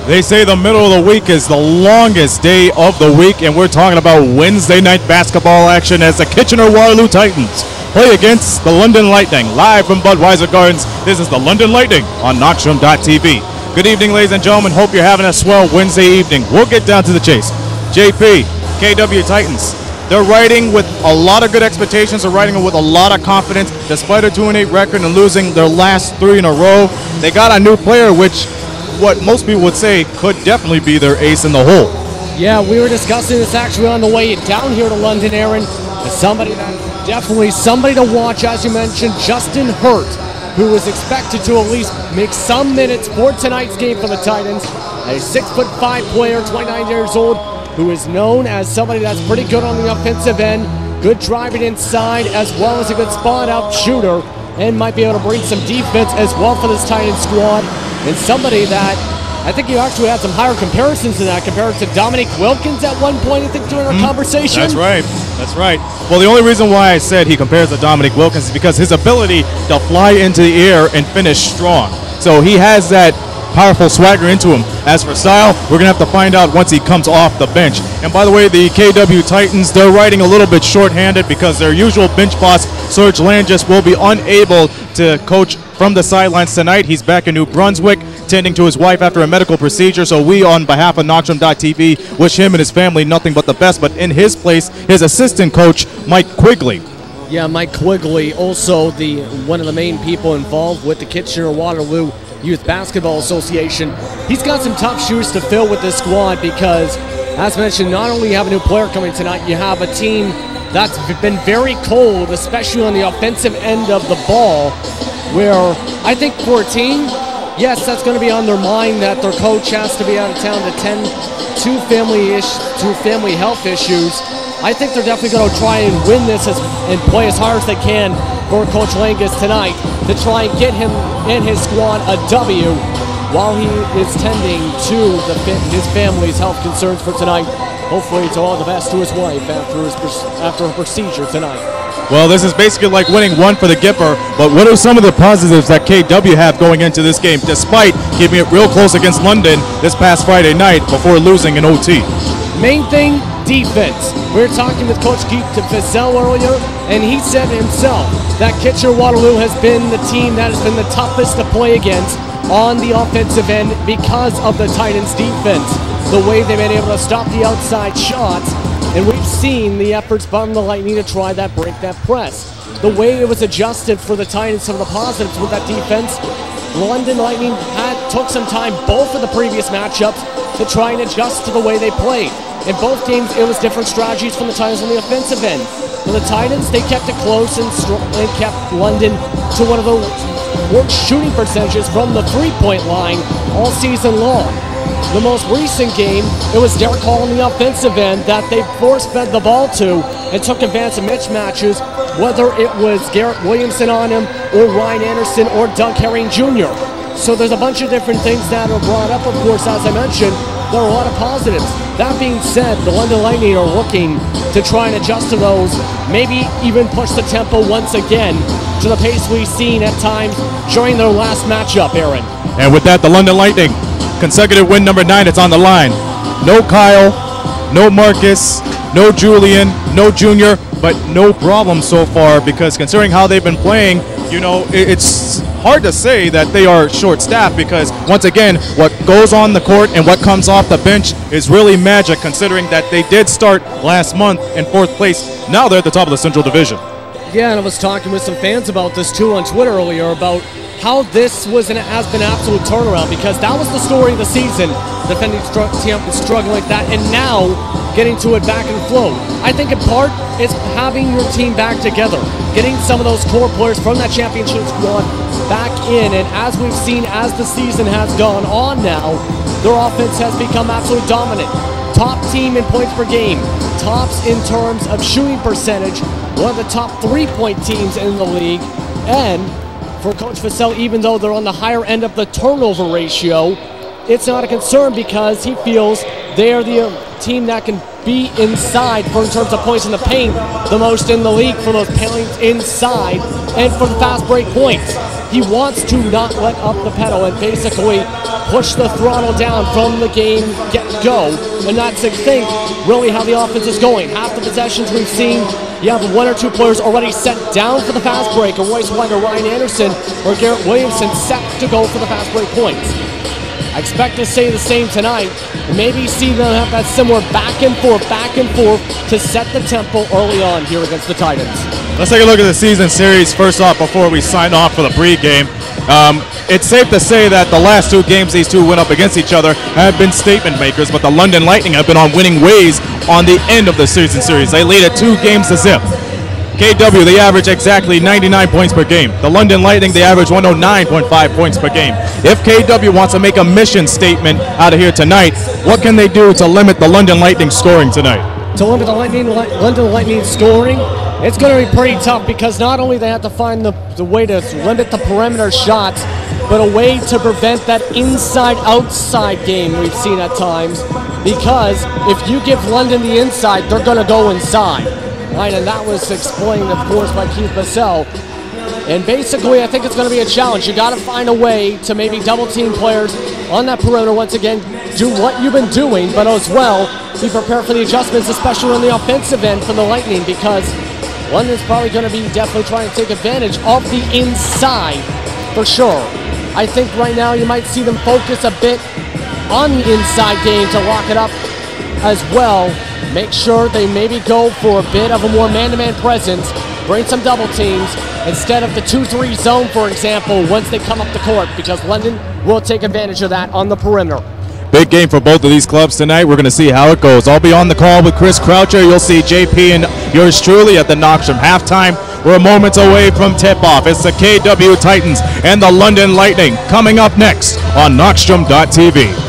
They say the middle of the week is the longest day of the week, and we're talking about Wednesday night basketball action as the Kitchener-Waterloo Titans play against the London Lightning. Live from Budweiser Gardens, this is the London Lightning on Knoxstrom.tv. Good evening, ladies and gentlemen. Hope you're having a swell Wednesday evening. We'll get down to the chase. JP, KW Titans, they're riding with a lot of good expectations. They're riding with a lot of confidence. Despite a 2-8 record and losing their last 3 in a row, they got a new player, which what most people would say could definitely be their ace in the hole. Yeah, we were discussing this actually on the way down here to London, Aaron. Somebody to watch, as you mentioned, Justin Hurt, who is expected to at least make some minutes for tonight's game for the Titans. A 6'5" player, 29 years old, who is known as somebody that's pretty good on the offensive end, good driving inside, as well as a good spot-out shooter, and might be able to bring some defense as well for this Titans squad. And somebody that I think you actually had some higher comparisons to that, compared to Dominic Wilkins at one point, I think, during our conversation. That's right. That's right. Well, the only reason why I said he compares to Dominic Wilkins is because his ability to fly into the air and finish strong. So he has that powerful swagger into him. As for style, we're going to have to find out once he comes off the bench. And by the way, the KW Titans, they're riding a little bit short-handed because their usual bench boss, Serge Langis, will be unable to coach from the sidelines tonight. He's back in New Brunswick, tending to his wife after a medical procedure. So we, on behalf of Knoxstrom.tv, wish him and his family nothing but the best. But in his place, his assistant coach, Mike Quigley. Yeah, Mike Quigley, also one of the main people involved with the Kitchener-Waterloo Youth Basketball Association. He's got some tough shoes to fill with this squad because, as mentioned, not only you have a new player coming tonight, you have a team that's been very cold, especially on the offensive end of the ball, where I think for a team, yes, that's going to be on their mind that their coach has to be out of town to tend to family health issues. I think they're definitely going to try and win this and play as hard as they can for Coach Langis tonight to try and get him and his squad a W while he is tending to his family's health concerns for tonight. Hopefully it's all the best to his wife after her procedure tonight. Well, this is basically like winning one for the Gipper, but what are some of the positives that KW have going into this game, despite keeping it real close against London this past Friday night before losing in OT? Main thing, defense. We were talking with Coach Keith Fizel earlier, and he said himself that Kitchener-Waterloo has been the team that has been the toughest to play against on the offensive end because of the Titans' defense. The way they've been able to stop the outside shots, and we've seen the efforts from the Lightning to try that break that press. The way it was adjusted for the Titans, some of the positives with that defense, London Lightning took some time, both of the previous matchups, to try and adjust to the way they played. In both games, it was different strategies from the Titans on the offensive end. For the Titans, they kept it close and kept London to one of the worst shooting percentages from the three-point line all season long. The most recent game, it was Derek Hall on the offensive end that they force-fed the ball to and took advantage of mismatches, whether it was Garrett Williamson on him or Ryan Anderson or Doug Herring Jr. So there's a bunch of different things that are brought up, of course, as I mentioned. There are a lot of positives. That being said, the London Lightning are looking to try and adjust to those, maybe even push the tempo once again to the pace we've seen at times during their last matchup, Aaron. And with that, the London Lightning, consecutive win number 9, it's on the line. No Kyle, no Marcus, no Julian, no Junior, but no problem so far because considering how they've been playing, you know, it's hard to say that they are short-staffed because, once again, what goes on the court and what comes off the bench is really magic considering that they did start last month in 4th place. Now they're at the top of the Central Division. Yeah, and I was talking with some fans about this too on Twitter earlier about how this has been an absolute turnaround because that was the story of the season, defending champ and struggling like that, and now getting to it back in flow. I think in part it's having your team back together, getting some of those core players from that championship squad back in, and as we've seen as the season has gone on now, their offense has become absolutely dominant. Top team in points per game, tops in terms of shooting percentage, one of the top 3-point teams in the league, and for Coach Fizel, even though they're on the higher end of the turnover ratio, it's not a concern because he feels they are the team that can be inside for in terms of points in the paint, the most in the league for those points inside and for the fast break points. He wants to not let up the pedal and basically push the throttle down from the game get-go, and that's, I think, really how the offense is going. Half the possessions we've seen, you have one or two players already set down for the fast break, or Royce White or Ryan Anderson or Garrett Williamson set to go for the fast break points. I expect to say the same tonight. Maybe see them have that similar back and forth to set the tempo early on here against the Titans. Let's take a look at the season series first off before we sign off for the pregame. It's safe to say that the last two games these two went up against each other have been statement makers, but the London Lightning have been on winning ways on the end of the season series. They lead at 2 games to zip. KW, they average exactly 99 points per game. The London Lightning, they average 109.5 points per game. If KW wants to make a mission statement out of here tonight, what can they do to limit the London Lightning scoring tonight? To limit the London Lightning scoring, it's going to be pretty tough because not only they have to find the way to limit the perimeter shots, but a way to prevent that inside-outside game we've seen at times. Because if you give London the inside, they're going to go inside. Right, and that was explained, of course, by Keith Bassell. And basically, I think it's going to be a challenge. You got to find a way to maybe double-team players on that perimeter. Once again, do what you've been doing, but as well, be prepared for the adjustments, especially on the offensive end for the Lightning, because London's probably going to be definitely trying to take advantage of the inside, for sure. I think right now you might see them focus a bit on the inside game to lock it up as well. Make sure they maybe go for a bit of a more man-to-man presence, bring some double teams, instead of the 2-3 zone, for example, once they come up the court, because London will take advantage of that on the perimeter. Big game for both of these clubs tonight. We're going to see how it goes. I'll be on the call with Chris Croucher. You'll see JP and yours truly at the Knoxstrom halftime. We're moments away from tip-off. It's the KW Titans and the London Lightning coming up next on Knoxstrom.tv.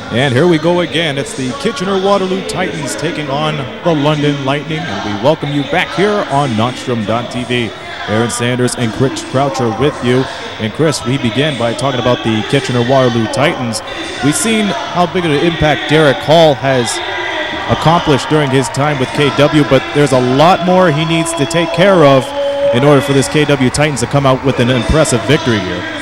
And here we go again. It's the Kitchener-Waterloo Titans taking on the London Lightning, and we welcome you back here on Notstrom.tv. Aaron Sanders and Chris Croucher with you. And Chris, we begin by talking about the Kitchener-Waterloo Titans. We've seen how big of an impact Derek Hall has accomplished during his time with KW, but there's a lot more he needs to take care of in order for this KW Titans to come out with an impressive victory here.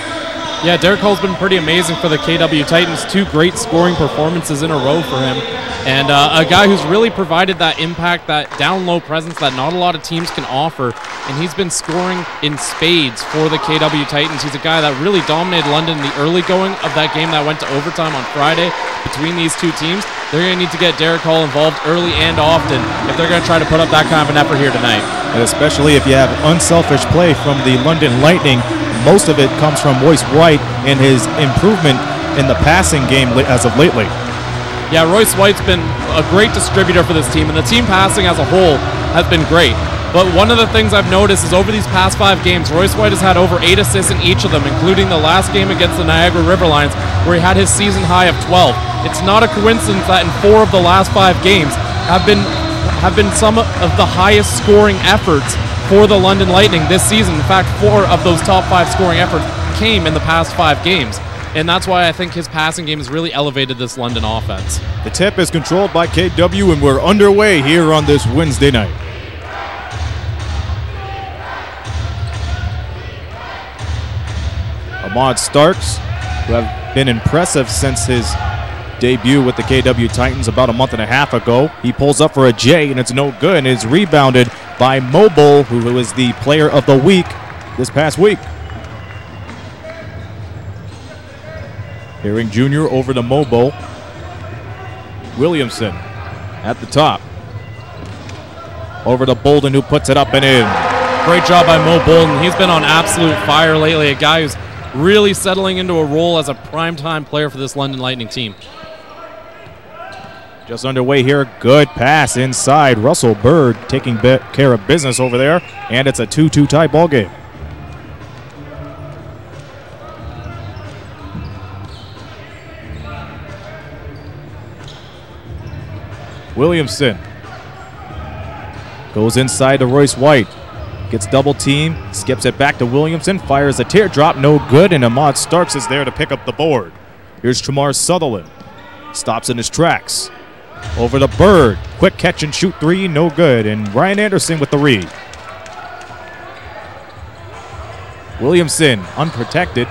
Yeah, Derek Hall's been pretty amazing for the KW Titans. 2 great scoring performances in a row for him. And a guy who's really provided that impact, that down-low presence that not a lot of teams can offer. And he's been scoring in spades for the KW Titans. He's a guy that really dominated London in the early going of that game that went to overtime on Friday between these two teams. They're going to need to get Derek Hall involved early and often if they're going to try to put up that kind of an effort here tonight. And especially if you have unselfish play from the London Lightning. Most of it comes from Royce White and his improvement in the passing game as of lately. Yeah, Royce White's been a great distributor for this team, and the team passing as a whole has been great. But one of the things I've noticed is over these past 5 games, Royce White has had over 8 assists in each of them, including the last game against the Niagara River Lions, where he had his season high of 12. It's not a coincidence that in 4 of the last 5 games have been some of the highest scoring efforts for the London Lightning this season. In fact, 4 of those top 5 scoring efforts came in the past 5 games. And that's why I think his passing game has really elevated this London offense. The tip is controlled by KW, and we're underway here on this Wednesday night. Ahmad Starks, who have been impressive since his debut with the KW Titans about a month and a half ago. He pulls up for a J, and it's no good, and is rebounded by Mobile, who was the player of the week this past week. Herring Jr. over to Mobile. Williamson at the top. Over to Bolden, who puts it up and in. Great job by Mo Bolden. He's been on absolute fire lately. A guy who's really settling into a role as a primetime player for this London Lightning team. Just underway here. Good pass inside. Russell Bird taking care of business over there. And it's a 2-2 tie ball game. Williamson goes inside to Royce White. Gets double team, skips it back to Williamson, fires a teardrop, no good, and Ahmad Starks is there to pick up the board. Here's Tramar Sutherland. Stops in his tracks. Over to Bird. Quick catch and shoot 3, no good, and Ryan Anderson with the read. Williamson unprotected.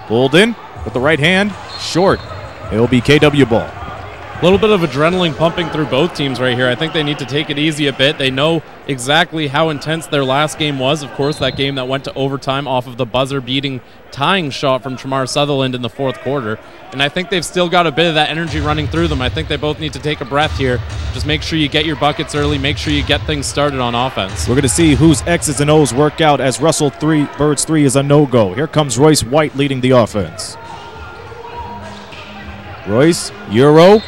Bolden with the right hand, short. It'll be KW ball. A little bit of adrenaline pumping through both teams right here. I think they need to take it easy a bit. They know exactly how intense their last game was. Of course, that game that went to overtime off of the buzzer-beating tying shot from Tramar Sutherland in the 4th quarter. And I think they've still got a bit of that energy running through them. I think they both need to take a breath here. Just make sure you get your buckets early. Make sure you get things started on offense. We're going to see whose X's and O's work out as Bird's 3 is a no-go. Here comes Royce White leading the offense. Royce, Euro.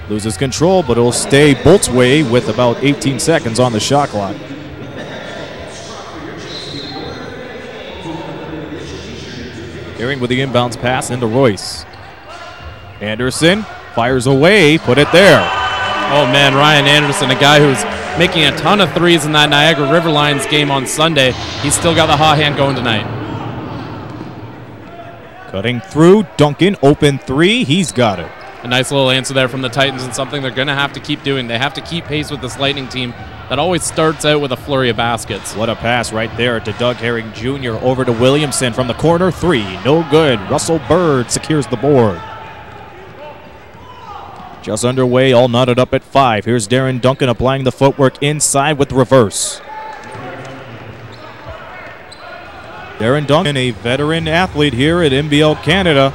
Loses control, but it'll stay Bolt's way with about 18 seconds on the shot clock. Herring with the inbounds pass into Royce. Anderson fires away, put it there. Oh man, Ryan Anderson, a guy who's making a ton of threes in that Niagara River Lions game on Sunday. He's still got the hot hand going tonight. Cutting through, Duncan, open 3, he's got it. A nice little answer there from the Titans, and something they're going to have to keep doing. They have to keep pace with this Lightning team that always starts out with a flurry of baskets. What a pass right there to Doug Herring Jr. over to Williamson from the corner. 3, no good. Russell Bird secures the board. Just underway, all knotted up at 5. Here's Darren Duncan applying the footwork inside with reverse. Darren Duncan, a veteran athlete here at NBL Canada.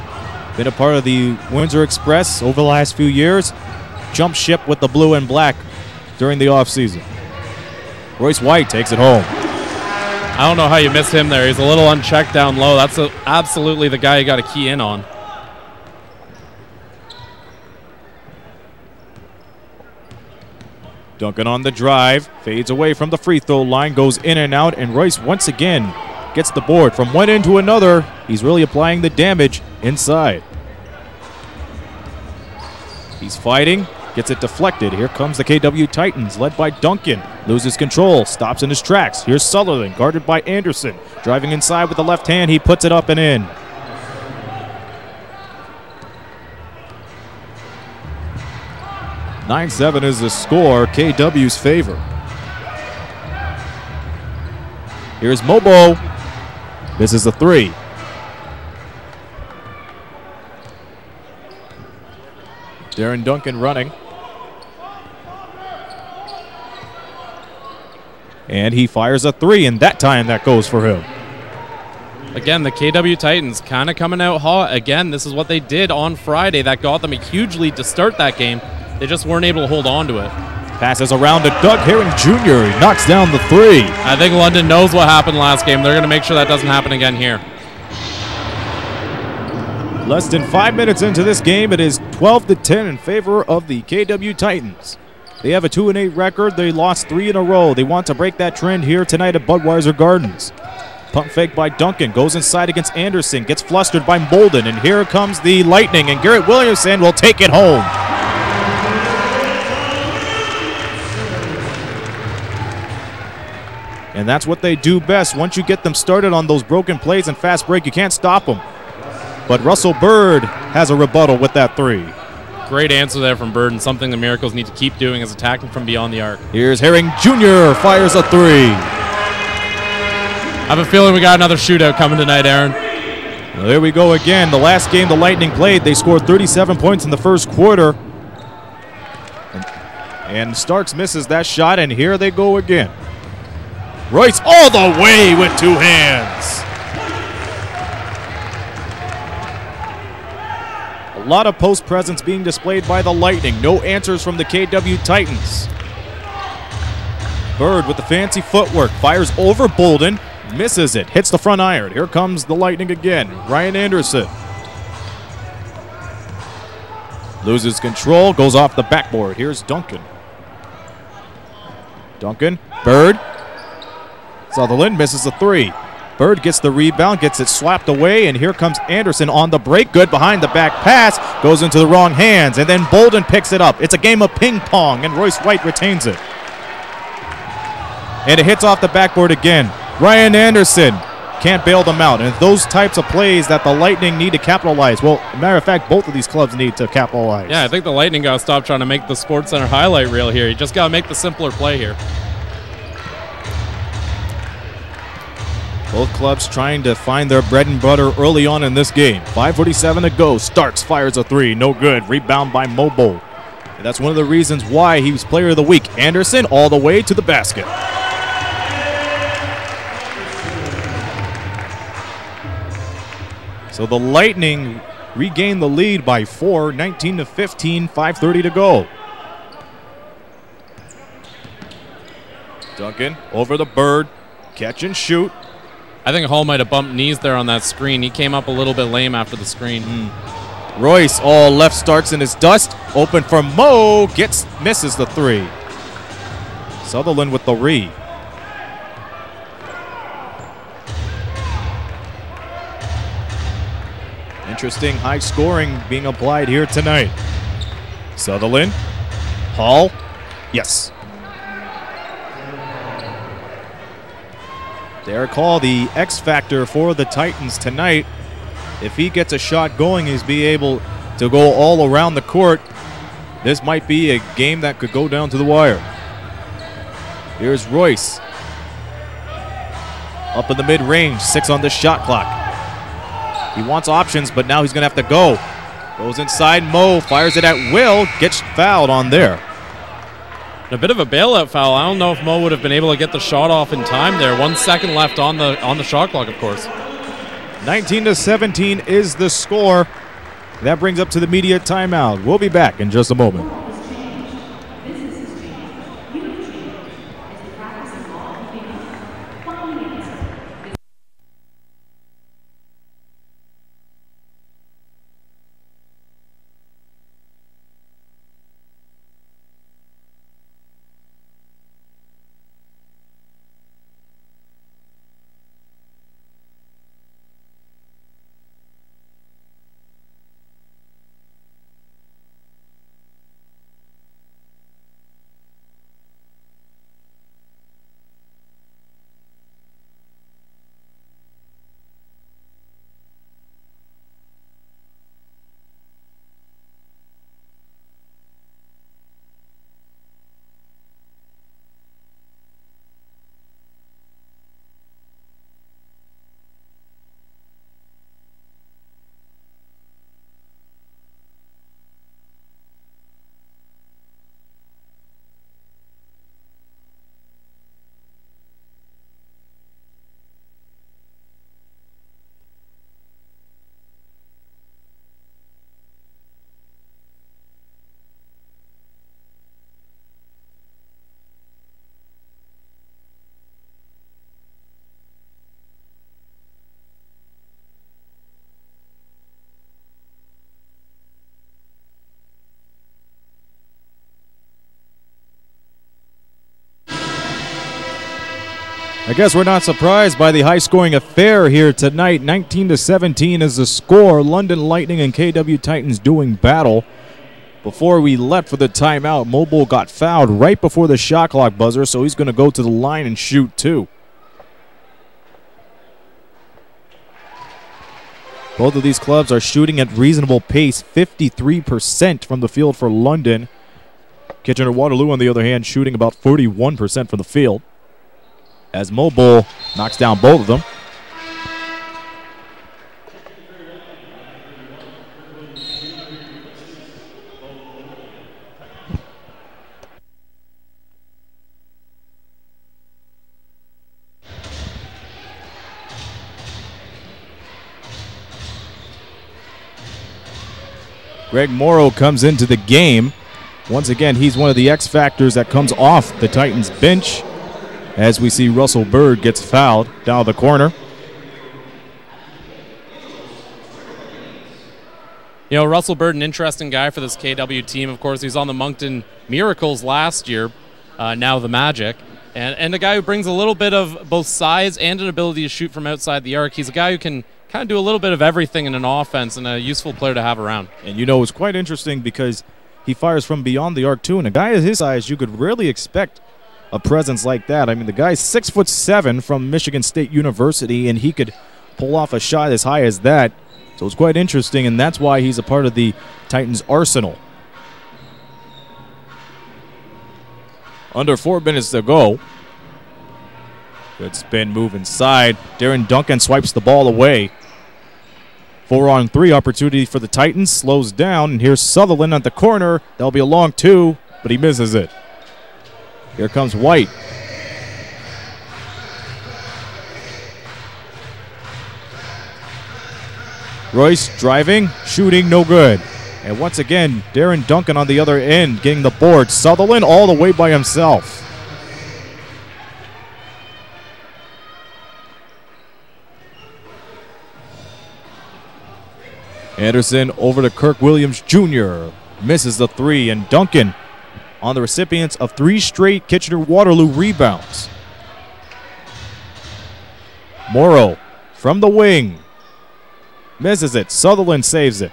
Been a part of the Windsor Express over the last few years. Jumped ship with the blue and black during the offseason. Royce White takes it home. I don't know how you missed him there. He's a little unchecked down low. That's absolutely the guy you got to key in on. Duncan on the drive. Fades away from the free throw line. Goes in and out. And Royce once again gets the board from one end to another. He's really applying the damage inside. He's fighting, gets it deflected. Here comes the KW Titans, led by Duncan. Loses control, stops in his tracks. Here's Sutherland, guarded by Anderson. Driving inside with the left hand, he puts it up and in. (9-7) is the score, KW's favor. Here's Mobo. This is a 3. Darren Duncan running. And he fires a 3, and that time that goes for him. Again, the KW Titans kind of coming out hot. Again, this is what they did on Friday that got them a huge lead to start that game. They just weren't able to hold on to it. Passes around to Doug Herring Jr. He knocks down the 3. I think London knows what happened last game. They're going to make sure that doesn't happen again here. Less than 5 minutes into this game, it is 12-10 in favor of the KW Titans. They have a 2-8 record. They lost 3 in a row. They want to break that trend here tonight at Budweiser Gardens. Pump fake by Duncan, goes inside against Anderson, gets flustered by Bolden, and here comes the Lightning, and Garrett Williamson will take it home. And that's what they do best. Once you get them started on those broken plays and fast break, you can't stop them. But Russell Bird has a rebuttal with that three. Great answer there from Bird, and something the Miracles need to keep doing is attacking from beyond the arc. Here's Herring Jr. fires a three. I have a feeling we got another shootout coming tonight, Aaron. Well, there we go again. The last game the Lightning played, they scored 37 points in the first quarter. And Starks misses that shot, and here they go again. Royce all the way with two hands. A lot of post presence being displayed by the Lightning. No answers from the KW Titans. Bird with the fancy footwork fires over Bolden, misses it, hits the front iron. Here comes the Lightning again. Ryan Anderson loses control, goes off the backboard. Here's Duncan. Duncan, Bird. Sutherland misses the three. Bird gets the rebound, gets it slapped away, and here comes Anderson on the break. Good behind the back pass, goes into the wrong hands, and then Bolden picks it up. It's a game of ping pong, and Royce White retains it. And it hits off the backboard again. Ryan Anderson can't bail them out, and those types of plays that the Lightning need to capitalize. Well, matter of fact, both of these clubs need to capitalize. Yeah, I think the Lightning got to stop trying to make the Sports Center highlight reel here. You just got to make the simpler play here. Both clubs trying to find their bread and butter early on in this game. 5:47 to go. Starks fires a three. No good. Rebound by Mobo. And that's one of the reasons why he was player of the week. Anderson all the way to the basket. So the Lightning regain the lead by 4, 19-15, 5:30 to go. Duncan over the Bird. Catch and shoot. I think Hall might have bumped knees there on that screen. He came up a little bit lame after the screen. Royce all left starts in his dust. Open for Mo. Misses the three. Sutherland with the re. Interesting high scoring being applied here tonight. Sutherland. Hall. Yes. Derek Hall, the X factor for the Titans tonight. If he gets a shot going, he's be able to go all around the court. This might be a game that could go down to the wire. Here's Royce. Up in the mid-range, 6 on the shot clock. He wants options, but now he's going to have to go. Goes inside, Mo fires it at will, gets fouled on there. A bit of a bailout foul. I don't know if Mo would have been able to get the shot off in time there. 1 second left on the shot clock, of course. 19-17 is the score. That brings up to the media timeout. We'll be back in just a moment. I guess we're not surprised by the high-scoring affair here tonight. 19-17 is the score. London Lightning and KW Titans doing battle. Before we left for the timeout, Mobile got fouled right before the shot clock buzzer, so he's going to go to the line and shoot two. Both of these clubs are shooting at reasonable pace, 53% from the field for London. Kitchener-Waterloo, on the other hand, shooting about 41% from the field, as Mobile knocks down both of them. Greg Morrow comes into the game. Once again, he's one of the X factors that comes off the Titans bench, as we see Russell Bird gets fouled down the corner. You know, Russell Bird, an interesting guy for this KW team. Of course, he's on the Moncton Miracles last year, now the Magic. And a guy who brings a little bit of both size and an ability to shoot from outside the arc. He's a guy who can kind of do a little bit of everything in an offense, and a useful player to have around. And you know, it's quite interesting because he fires from beyond the arc too, and a guy of his size, you could rarely expect a presence like that. I mean, the guy's 6'7" from Michigan State University, and he could pull off a shot as high as that. So it's quite interesting, and that's why he's a part of the Titans' arsenal. Under 4 minutes to go. Good spin move inside. Darren Duncan swipes the ball away. 4-on-3 opportunity for the Titans. Slows down, and here's Sutherland at the corner. That'll be a long two, but he misses it. Here comes White. Royce driving, shooting, no good. And once again, Darren Duncan on the other end getting the board. Sutherland all the way by himself. Anderson over to Kirk Williams Jr. Misses the three, and Duncan on the recipients of 3 straight Kitchener-Waterloo rebounds. Morrow from the wing. Misses it. Sutherland saves it.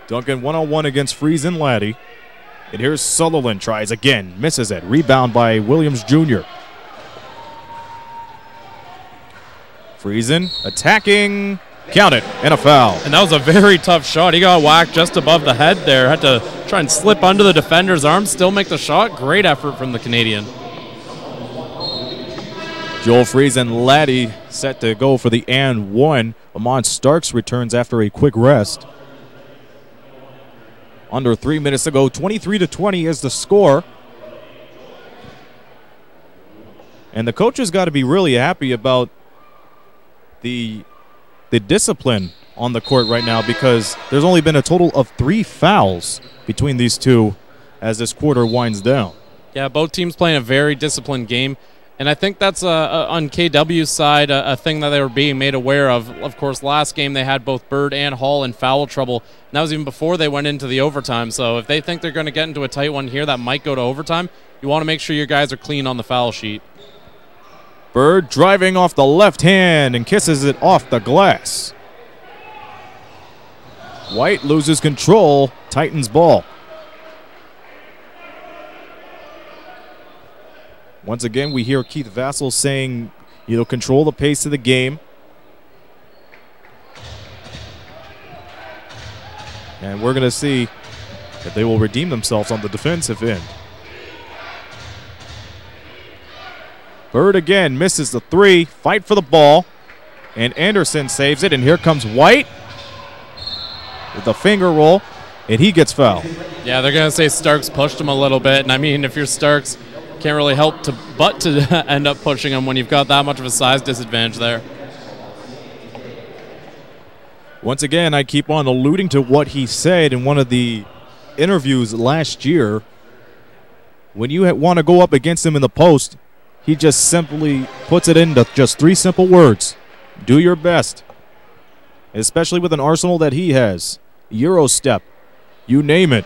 Duncan one-on-one against Friesen Laddie. And here's Sutherland, tries again. Misses it. Rebound by Williams Jr. Friesen attacking. Count it. And a foul. And that was a very tough shot. He got whacked just above the head there. Had to try and slip under the defender's arm. Still make the shot. Great effort from the Canadian. Joel Friesen Laddie set to go for the and one. Lamont Starks returns after a quick rest. Under 3 minutes to go. 23-20 is the score. And the coaches got to be really happy about the discipline on the court right now, because there's only been a total of 3 fouls between these two as this quarter winds down. Yeah, both teams playing a very disciplined game. And I think that's on KW's side a thing that they were being made aware of. Of course, last game they had both Bird and Hall in foul trouble. And that was even before they went into the overtime. So if they think they're going to get into a tight one here that might go to overtime, you want to make sure your guys are clean on the foul sheet. Bird driving off the left hand and kisses it off the glass. White loses control. Titans ball. Once again, we hear Keith Vassell saying, you know, control the pace of the game. And we're going to see if they will redeem themselves on the defensive end. Bird again misses the 3. Fight for the ball. And Anderson saves it. And here comes White with the finger roll. And he gets fouled. Yeah, they're going to say Starks pushed him a little bit. And I mean, if you're Starks, can't really help but to end up pushing him when you've got that much of a size disadvantage there. Once again, I keep on alluding to what he said in one of the interviews last year. When you want to go up against him in the post, he just simply puts it into just 3 simple words. Do your best. Especially with an arsenal that he has. Euro step. You name it.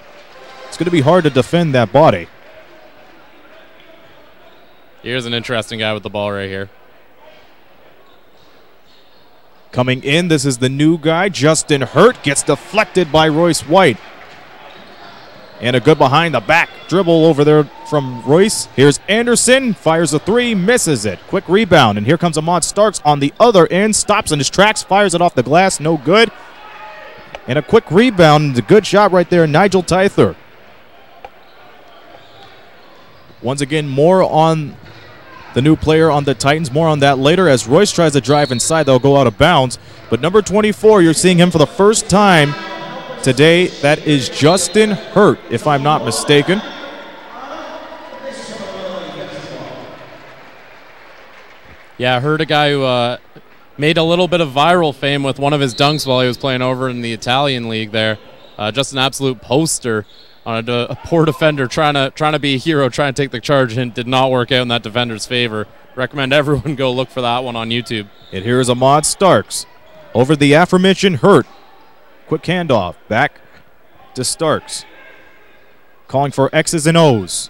It's going to be hard to defend that body. Here's an interesting guy with the ball right here. Coming in, this is the new guy. Justin Hurt gets deflected by Royce White. And a good behind the back dribble over there from Royce. Here's Anderson, fires a three, misses it. Quick rebound, and here comes Ahmad Starks on the other end, stops in his tracks, fires it off the glass, no good. And a quick rebound, a good shot right there, Nigel Tyther. Once again, more on the new player on the Titans, more on that later as Royce tries to drive inside, they'll go out of bounds. But number 24, you're seeing him for the first time today. That is Justin Hurt, if I'm not mistaken. Yeah, I heard a guy who made a little bit of viral fame with one of his dunks while he was playing over in the Italian league there. Just an absolute poster on a poor defender trying to be a hero, trying to take the charge, and did not work out in that defender's favor. Recommend everyone go look for that one on YouTube. And here's Ahmad Starks over the aforementioned Hurt. Quick handoff, back to Starks. Calling for X's and O's.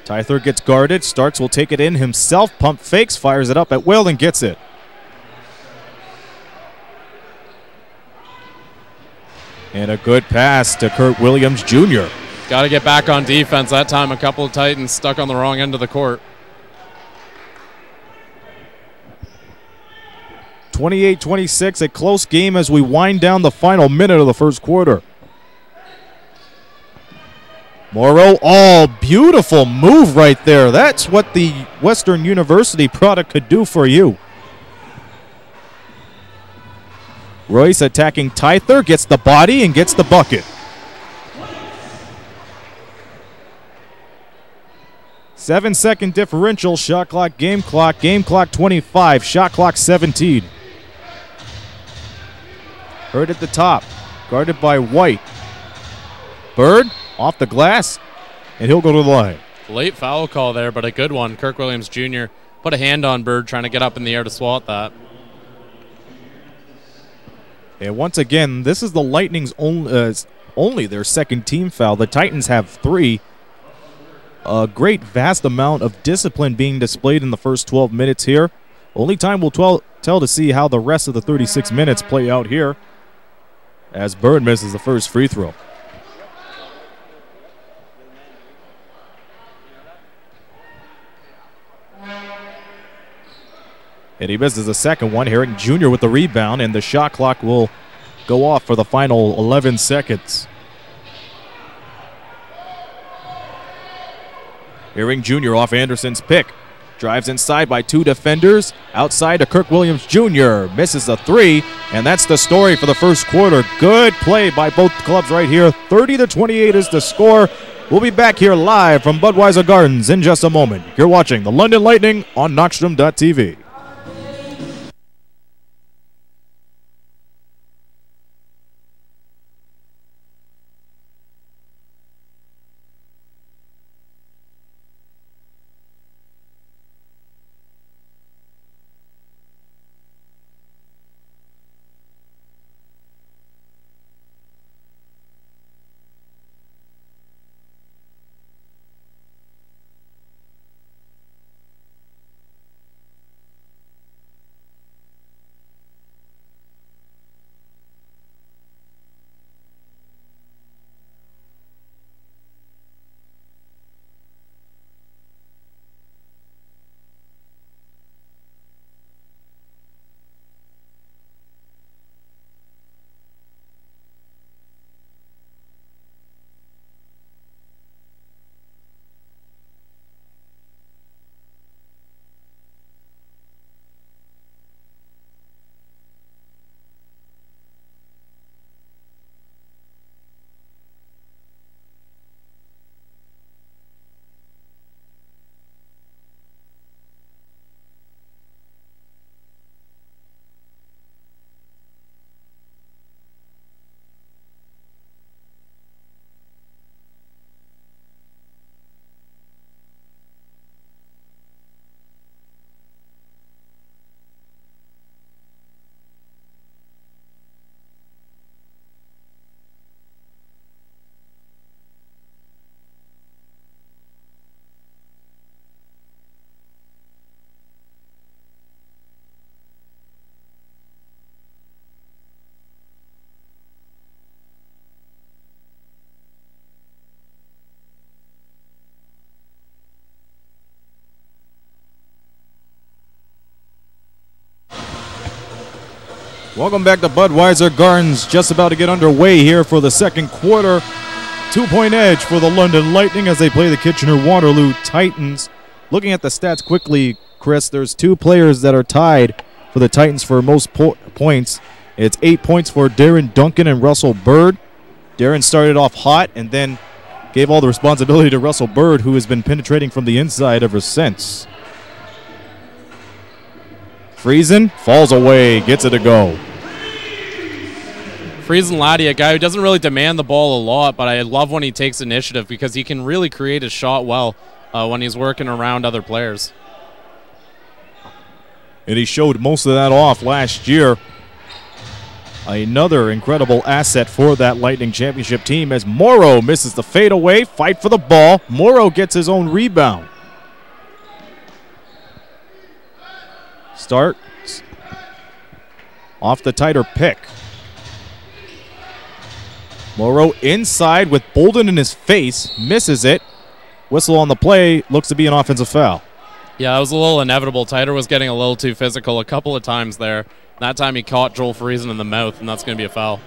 Tyther gets guarded. Starks will take it in himself. Pump fakes, fires it up at will, and gets it. And a good pass to Kurt Williams Jr. Got to get back on defense. That time a couple of Titans stuck on the wrong end of the court. 28-26, a close game as we wind down the final minute of the first quarter. Morrow, beautiful move right there. That's what the Western University product could do for you. Royce attacking Tyther, gets the body and gets the bucket. Seven-second differential, shot clock, game clock 25, shot clock 17. Hurt at the top, guarded by White. Bird off the glass, and he'll go to the line. Late foul call there, but a good one. Kirk Williams Jr. put a hand on Bird, trying to get up in the air to swat that. And once again, this is the Lightning's only their second team foul. The Titans have 3. A great vast amount of discipline being displayed in the first 12 minutes here. Only time will tell to see how the rest of the 36 minutes play out here as Bird misses the first free throw. And he misses the second one. Herring Jr. with the rebound, and the shot clock will go off for the final 11 seconds. Herring Jr. off Anderson's pick. Drives inside by 2 defenders. Outside to Kirk Williams Jr. Misses a 3, and that's the story for the first quarter. Good play by both clubs right here. 30-28 is the score. We'll be back here live from Budweiser Gardens in just a moment. You're watching the London Lightning on Knockstrom.tv. Welcome back to Budweiser Gardens. Just about to get underway here for the second quarter. 2-point edge for the London Lightning as they play the Kitchener-Waterloo Titans. Looking at the stats quickly, Chris, there's two players that are tied for the Titans for most points. It's 8 points for Darren Duncan and Russell Bird. Darren started off hot and then gave all the responsibility to Russell Bird, who has been penetrating from the inside ever since. Friesen falls away, gets it to go. Friesen Laddie, a guy who doesn't really demand the ball a lot, but I love when he takes initiative because he can really create a shot well when he's working around other players. And he showed most of that off last year. Another incredible asset for that Lightning championship team as Morrow misses the fadeaway. Fight for the ball. Morrow gets his own rebound. Starts off the tighter pick. Morrow inside with Bolden in his face. Misses it. Whistle on the play. Looks to be an offensive foul. Yeah, that was a little inevitable. Tighter was getting a little too physical a couple of times there. That time he caught Joel Friesen in the mouth, and that's going to be a foul.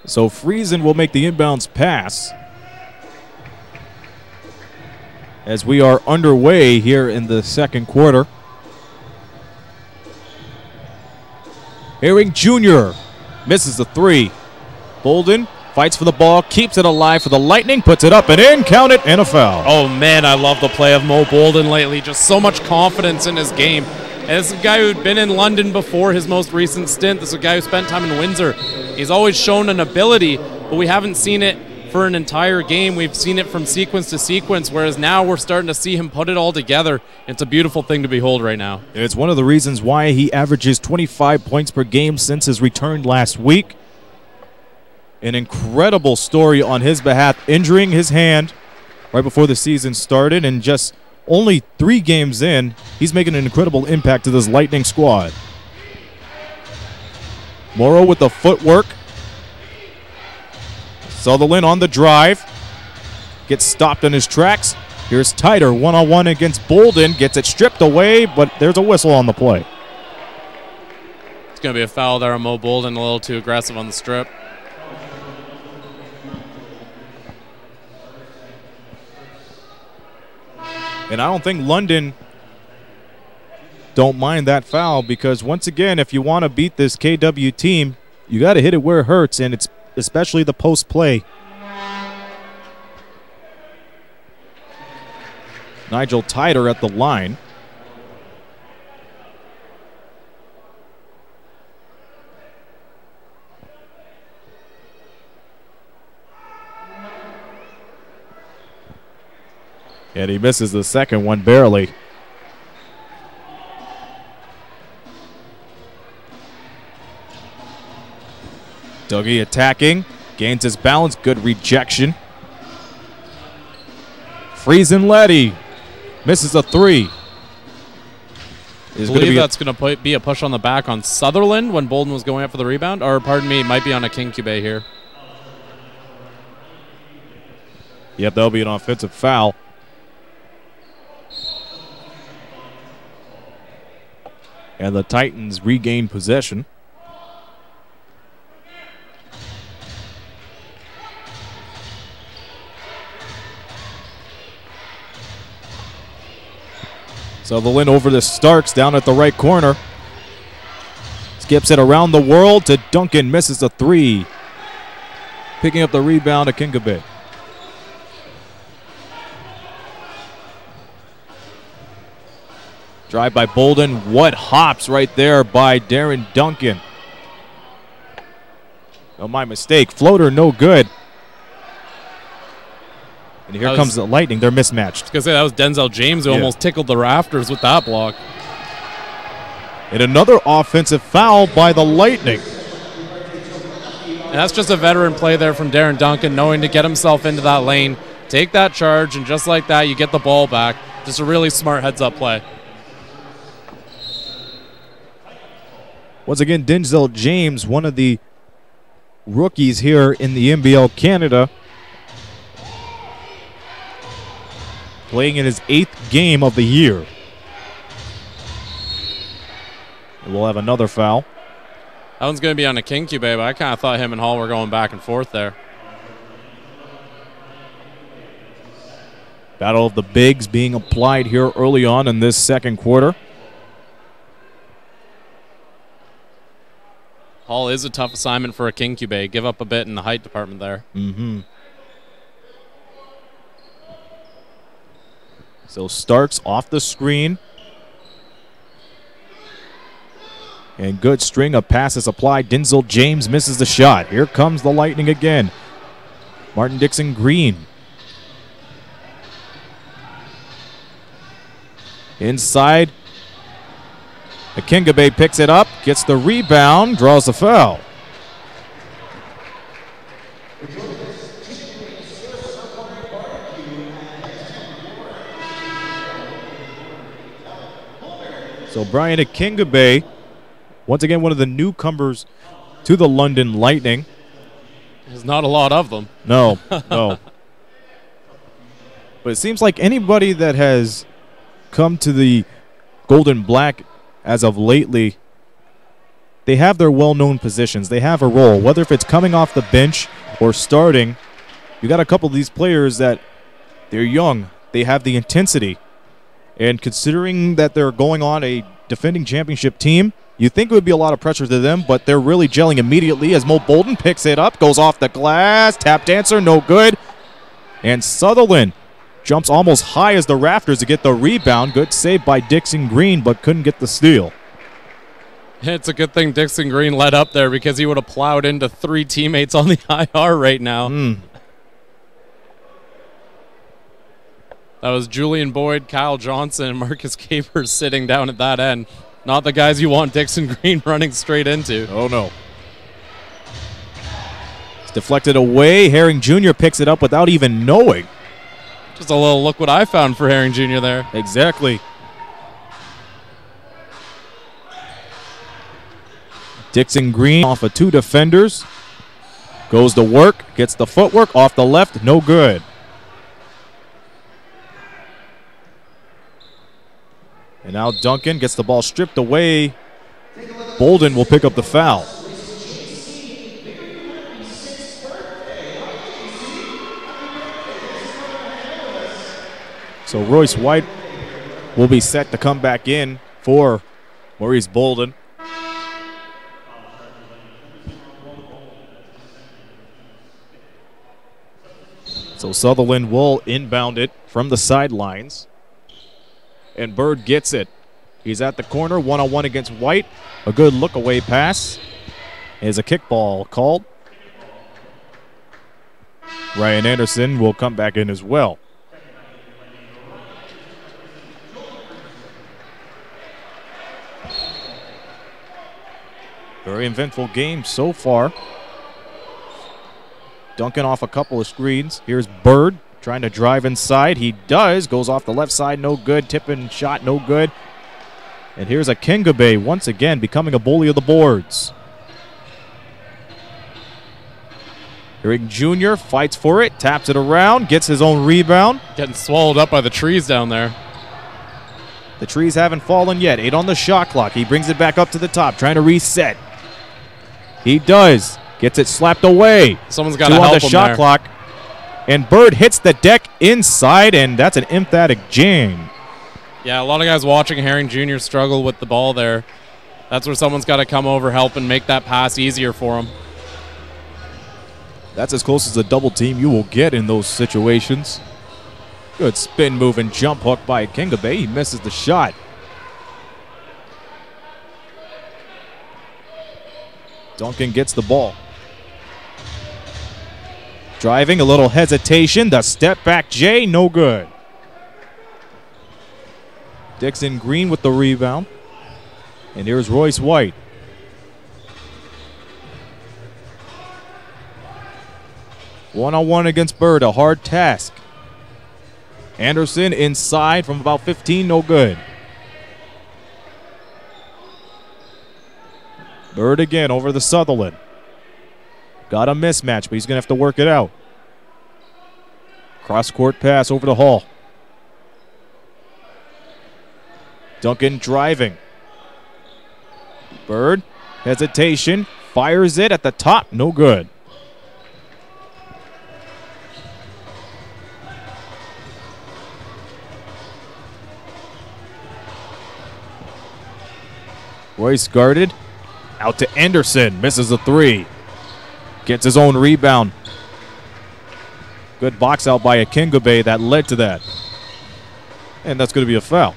So Friesen will make the inbounds pass as we are underway here in the second quarter. Herring Jr. misses the three. Bolden fights for the ball, keeps it alive for the Lightning, puts it up and in, count it, and a foul. Oh, man, I love the play of Mo Bolden lately. Just so much confidence in his game. And this is a guy who'd been in London before his most recent stint. This is a guy who spent time in Windsor. He's always shown an ability, but we haven't seen it for an entire game. We've seen it from sequence to sequence, whereas now we're starting to see him put it all together. It's a beautiful thing to behold right now. It's one of the reasons why he averages 25 points per game since his return last week. An incredible story on his behalf, injuring his hand right before the season started, and just only 3 games in, he's making an incredible impact to this Lightning squad. Morrow with the footwork. Sutherland on the drive. Gets stopped in his tracks. Here's Tighter one-on-one against Bolden. Gets it stripped away, but there's a whistle on the play. It's going to be a foul there on Mo Bolden, a little too aggressive on the strip. And I don't think London don't mind that foul because, once again, if you want to beat this KW team, you got to hit it where it hurts, and it's especially the post play. Nigel Tighter at the line. And he misses the second one barely. Dougie attacking, gains his balance, good rejection. Friesen Leddy misses a three. I believe that's going to be a push on the back on Sutherland when Bolden was going up for the rebound, or pardon me, it might be on a Kincube here. Yep, that'll be an offensive foul. And the Titans regain possession. Sutherland over to Starks down at the right corner. Skips it around the world to Duncan, misses the three. Picking up the rebound to Kincube. Drive by Bolden. What hops right there by Darren Duncan. Oh, my mistake. Floater no good. And here comes the Lightning. They're mismatched. I was going to say, that was Denzel James who almost tickled the rafters with that block. And another offensive foul by the Lightning. And that's just a veteran play there from Darren Duncan, knowing to get himself into that lane, take that charge, and just like that, you get the ball back. Just a really smart heads-up play. Once again, Denzel James, one of the rookies here in the NBL Canada, playing in his 8th game of the year. We'll have another foul. That one's going to be on a Kincube, but I kind of thought him and Hall were going back and forth there. Battle of the bigs being applied here early on in this second quarter. Hall is a tough assignment for a Kincube. Give up a bit in the height department there. So Starks off the screen. And good string of passes applied. Denzel James misses the shot. Here comes the Lightning again. Martin Dixon Green. Inside. Akingabe picks it up, gets the rebound, draws the foul. So Brian Akingabe, once again, one of the newcomers to the London Lightning. There's not a lot of them. No, no. But it seems like anybody that has come to the Golden Black as of lately, they have their well-known positions. They have a role, whether if it's coming off the bench or starting. You got a couple of these players that they're young. They have the intensity. And considering that they're going on a defending championship team, you think it would be a lot of pressure to them, but they're really gelling immediately as Mo Bolden picks it up, goes off the glass, tap dancer, no good. And Sutherland jumps almost high as the rafters to get the rebound. Good save by Dixon Green, but couldn't get the steal. It's a good thing Dixon Green led up there because he would have plowed into 3 teammates on the IR right now. That was Julian Boyd, Kyle Johnson, and Marcus Capers sitting down at that end. Not the guys you want Dixon Green running straight into. Oh, no. It's deflected away. Herring Jr. picks it up without even knowing. Just a little look what I found for Herring Jr. there. Exactly. Dixon Green off of 2 defenders. Goes to work, gets the footwork off the left, no good. And now Duncan gets the ball stripped away. Bolden will pick up the foul. So Royce White will be set to come back in for Maurice Bolden. So Sutherland will inbound it from the sidelines. And Bird gets it. He's at the corner, one-on-one against White. A good look-away pass. Is a kickball called. Ryan Anderson will come back in as well. Very eventful game so far. Duncan off a couple of screens. Here's Bird trying to drive inside. He does. Goes off the left side. No good. Tipping shot. No good. And here's Akingabe once again becoming a bully of the boards. Herring Jr. fights for it. Taps it around. Gets his own rebound. Getting swallowed up by the trees down there. The trees haven't fallen yet. 8 on the shot clock. He brings it back up to the top. Trying to reset. He does. Gets it slapped away. Someone's got to 2 help on the him shot there. clock. And Bird hits the deck inside, and that's an emphatic jam. Yeah, a lot of guys watching Herring Jr. struggle with the ball there. That's where someone's got to come over, help, and make that pass easier for him. That's as close as a double team you will get in those situations. Good spin move and jump hook by Akingabe. He misses the shot. Duncan gets the ball. Driving, a little hesitation. The step back J, no good. Dixon Green with the rebound. And here's Royce White. One-on-one against Bird, a hard task. Anderson inside from about 15, no good. Bird again over the Sutherland. Got a mismatch, but he's going to have to work it out. Cross-court pass over to Hall. Duncan driving. Bird, hesitation, fires it at the top, no good. Royce guarded, out to Anderson, misses the three. Gets his own rebound. Good box out by Akingabe that led to that. And that's going to be a foul.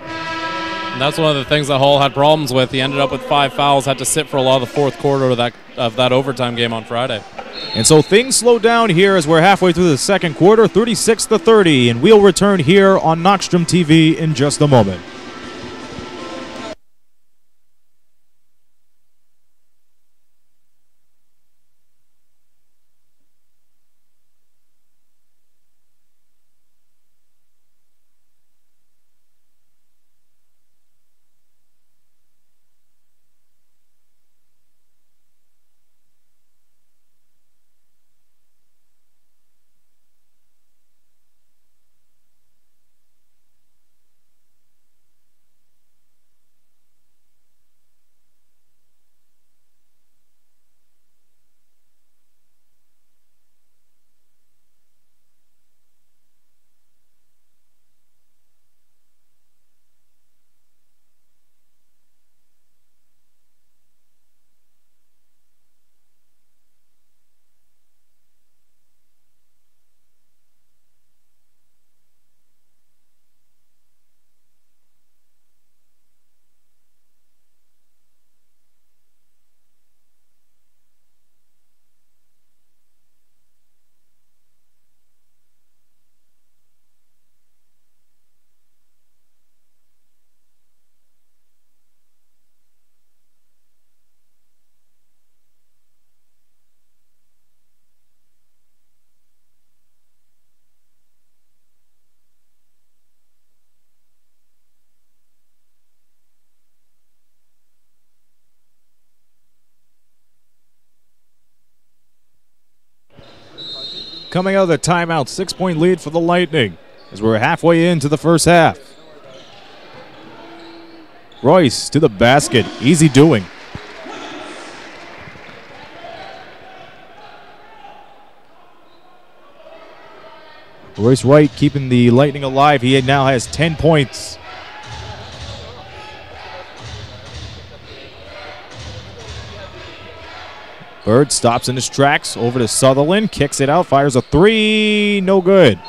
And that's one of the things that Hall had problems with. He ended up with 5 fouls, had to sit for a lot of the fourth quarter of that overtime game on Friday. And so things slow down here as we're halfway through the second quarter, 36-30, and we'll return here on Knockstrom TV in just a moment. Coming out of the timeout, 6-point lead for the Lightning as we're halfway into the first half. Royce to the basket, easy doing. Royce White keeping the Lightning alive. He now has 10 points. Bird stops in his tracks, over to Sutherland, kicks it out, fires a three, no good.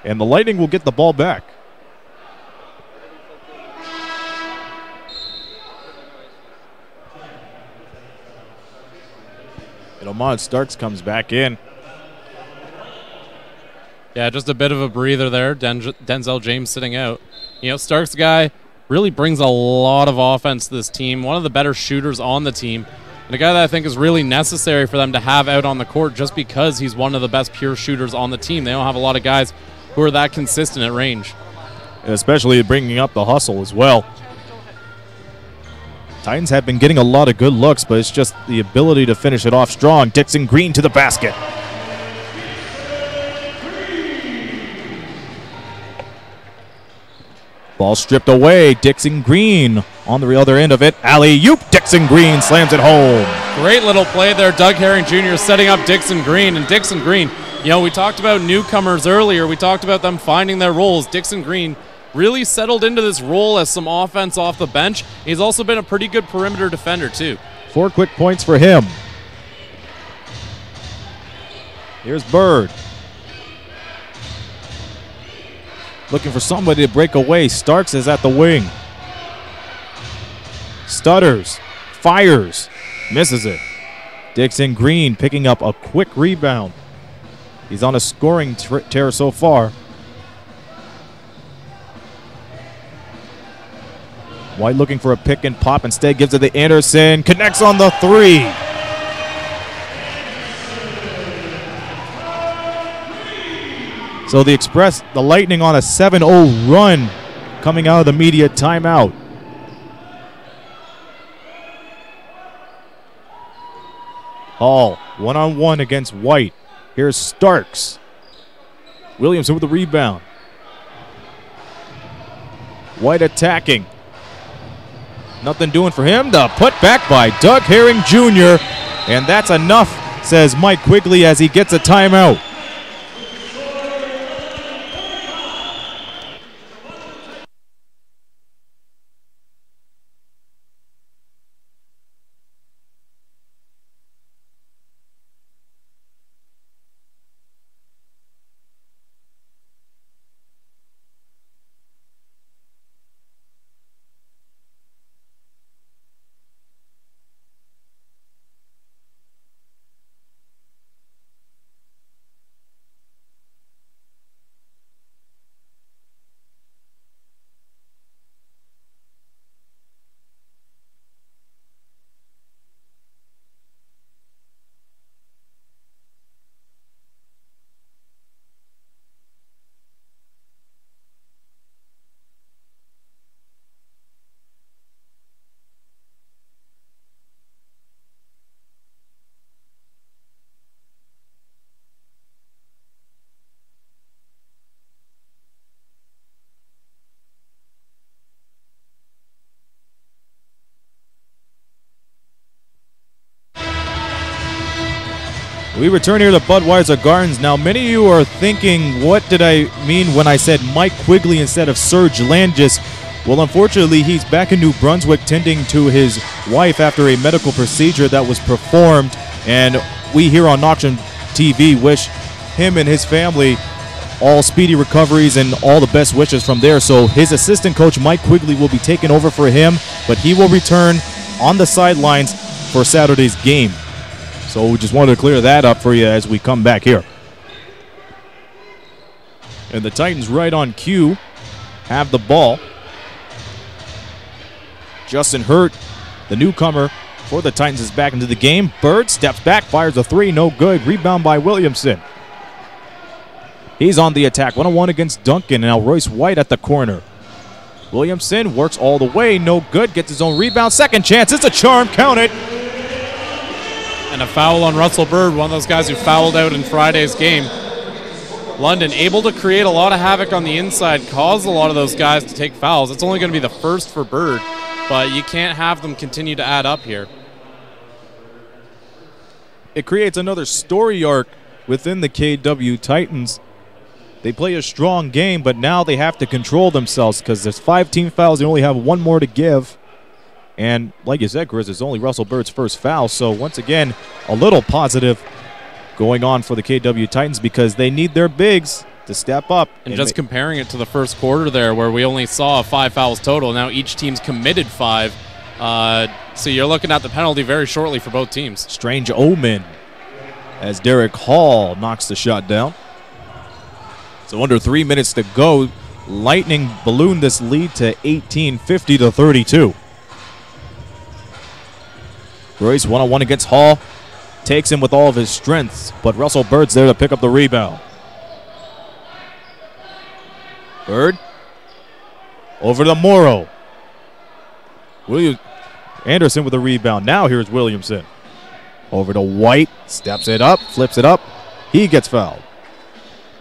And the Lightning will get the ball back. And Ahmad Starks comes back in. Yeah, just a bit of a breather there. Denzel James sitting out. You know, Starks guy really brings a lot of offense to this team. One of the better shooters on the team. And a guy that I think is really necessary for them to have out on the court just because he's one of the best pure shooters on the team. They don't have a lot of guys who are that consistent at range. And especially bringing up the hustle as well. Titans have been getting a lot of good looks, but it's just the ability to finish it off strong. Dixon Green to the basket. Ball stripped away. Dixon Green on the other end of it. Alley-oop. Dixon Green slams it home. Great little play there. Doug Herring Jr. setting up Dixon Green. And Dixon Green, you know, we talked about newcomers earlier. We talked about them finding their roles. Dixon Green really settled into this role as some offense off the bench. He's also been a pretty good perimeter defender, too. 4 quick points for him. Here's Bird. Looking for somebody to break away. Starks is at the wing. Stutters. Fires. Misses it. Dixon Green picking up a quick rebound. He's on a scoring tear so far. White looking for a pick and pop. Instead gives it to Anderson. Connects on the three. So the Lightning on a 7-0 run coming out of the media timeout. Hall, one-on-one against White. Here's Starks. Williamson with the rebound. White attacking. Nothing doing for him. The put back by Doug Herring Jr. And that's enough, says Mike Quigley as he gets a timeout. We return here to Budweiser Gardens. Now, many of you are thinking, what did I mean when I said Mike Quigley instead of Serge Langis? Well, unfortunately, he's back in New Brunswick tending to his wife after a medical procedure that was performed. And we here on Auction TV wish him and his family all speedy recoveries and all the best wishes from there. So his assistant coach, Mike Quigley, will be taking over for him, but he will return on the sidelines for Saturday's game. So we just wanted to clear that up for you as we come back here. And the Titans right on cue have the ball. Justin Hurt, the newcomer for the Titans, is back into the game. Bird steps back, fires a three, no good. Rebound by Williamson. He's on the attack, 1-on-1 against Duncan. Now Royce White at the corner. Williamson works all the way, no good. Gets his own rebound, second chance. It's a charm, count it. And a foul on Russell Bird, one of those guys who fouled out in Friday's game. London able to create a lot of havoc on the inside, caused a lot of those guys to take fouls. It's only going to be the first for Bird, but you can't have them continue to add up here. It creates another story arc within the KW Titans. They play a strong game, but now they have to control themselves because there's 5 team fouls. They only have one more to give. And like you said, Chris, it's only Russell Bird's first foul. So once again, a little positive going on for the KW Titans because they need their bigs to step up. And just comparing it to the first quarter there where we only saw 5 fouls total. Now each team's committed 5. So you're looking at the penalty very shortly for both teams. Strange omen as Derek Hall knocks the shot down. So under 3 minutes to go, Lightning ballooned this lead to 18, 50-32. Royce 1-on-1 against Hall. Takes him with all of his strengths, but Russell Bird's there to pick up the rebound. Bird. Over to Morrow. Anderson with a rebound. Now here's Williamson. Over to White. Steps it up. Flips it up. He gets fouled.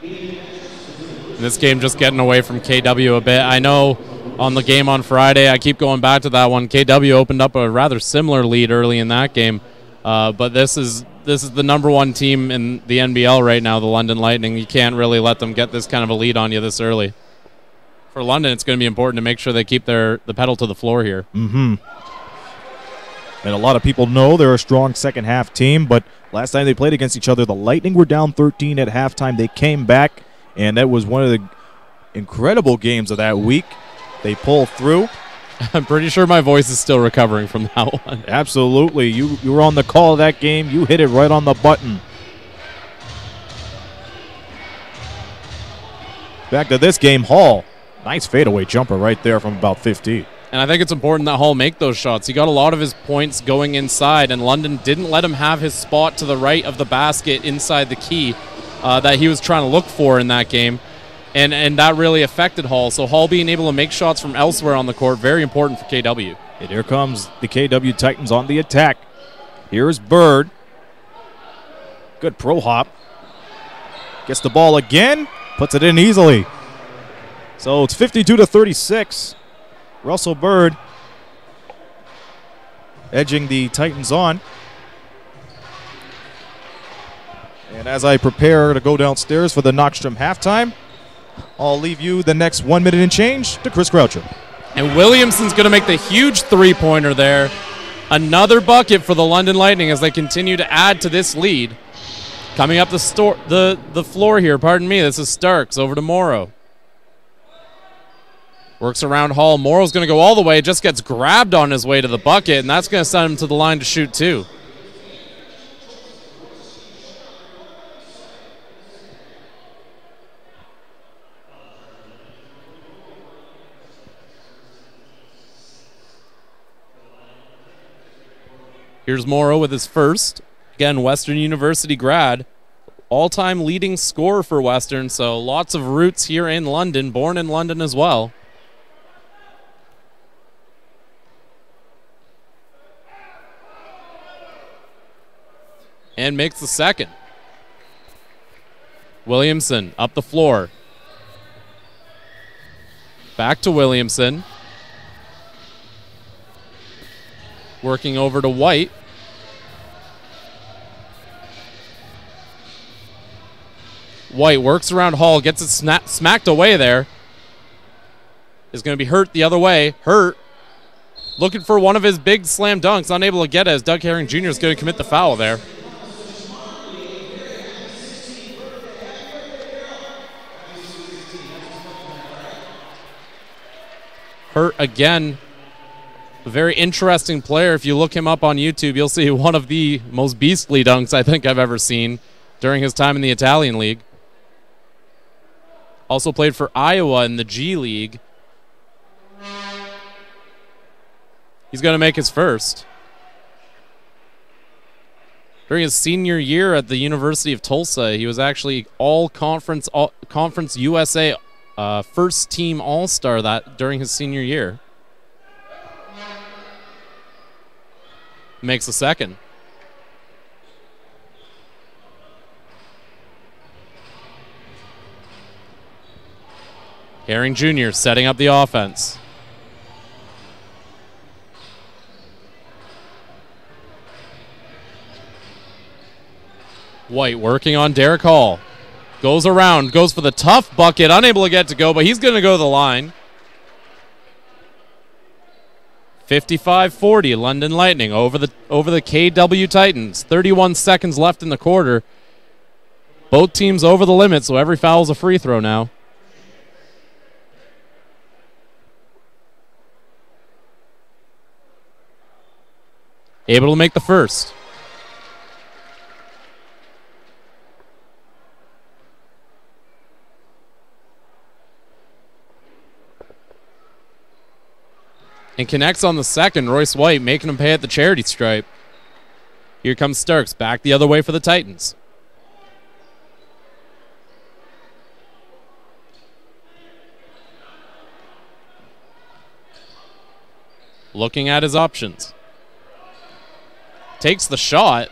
This game just getting away from KW a bit. I know on the game on Friday, I keep going back to that one. KW opened up a rather similar lead early in that game. But this is the #1 team in the NBL right now, the London Lightning. You can't really let them get this kind of a lead on you this early. For London, it's going to be important to make sure they keep the pedal to the floor here. Mm-hmm. And a lot of people know they're a strong second-half team, but last time they played against each other, the Lightning were down 13 at halftime. They came back, and that was one of the incredible games of that week. They pull through. I'm pretty sure my voice is still recovering from that one. Absolutely. You were on the call of that game. You hit it right on the button. Back to this game, Hall. Nice fadeaway jumper right there from about 15. And I think it's important that Hall make those shots. He got a lot of his points going inside, and London didn't let him have his spot to the right of the basket inside the key that he was trying to look for in that game. And that really affected Hall. So Hall being able to make shots from elsewhere on the court, very important for KW. And here comes the KW Titans on the attack. Here's Bird. Good pro hop. Gets the ball again. Puts it in easily. So it's 52-36. Russell Bird edging the Titans on. And as I prepare to go downstairs for the Knockstrom halftime, I'll leave you the next 1 minute and change to Chris Croucher. And Williamson's going to make the huge three-pointer there. Another bucket for the London Lightning as they continue to add to this lead. Coming up the floor here, pardon me, this is Starks over to Morrow. Works around Hall. Morrow's going to go all the way, just gets grabbed on his way to the bucket, and that's going to send him to the line to shoot two. Here's Morrow with his first. Again, Western University grad. All-time leading scorer for Western, so lots of roots here in London, born in London as well. And makes the second. Williamson up the floor. Back to Williamson. Working over to White. White works around Hall, gets it smacked away there. Is going to be Hurt the other way. Hurt looking for one of his big slam dunks, unable to get it as Doug Herring Jr. is going to commit the foul there. Hurt again. A very interesting player. If you look him up on YouTube, you'll see one of the most beastly dunks I think I've ever seen during his time in the Italian League. Also played for Iowa in the G League. He's going to make his first. During his senior year at the University of Tulsa, he was actually Conference USA first team All-Star during his senior year. Makes the second. Herring Jr. setting up the offense. White working on Derek Hall. Goes around, goes for the tough bucket, unable to get to go, but he's going to go to the line. 55-40, London Lightning over the KW Titans. 31 seconds left in the quarter. Both teams over the limit, so every foul is a free throw now. Able to make the first. And connects on the second. Royce White making him pay at the charity stripe. Here comes Starks back the other way for the Titans. Looking at his options. Takes the shot.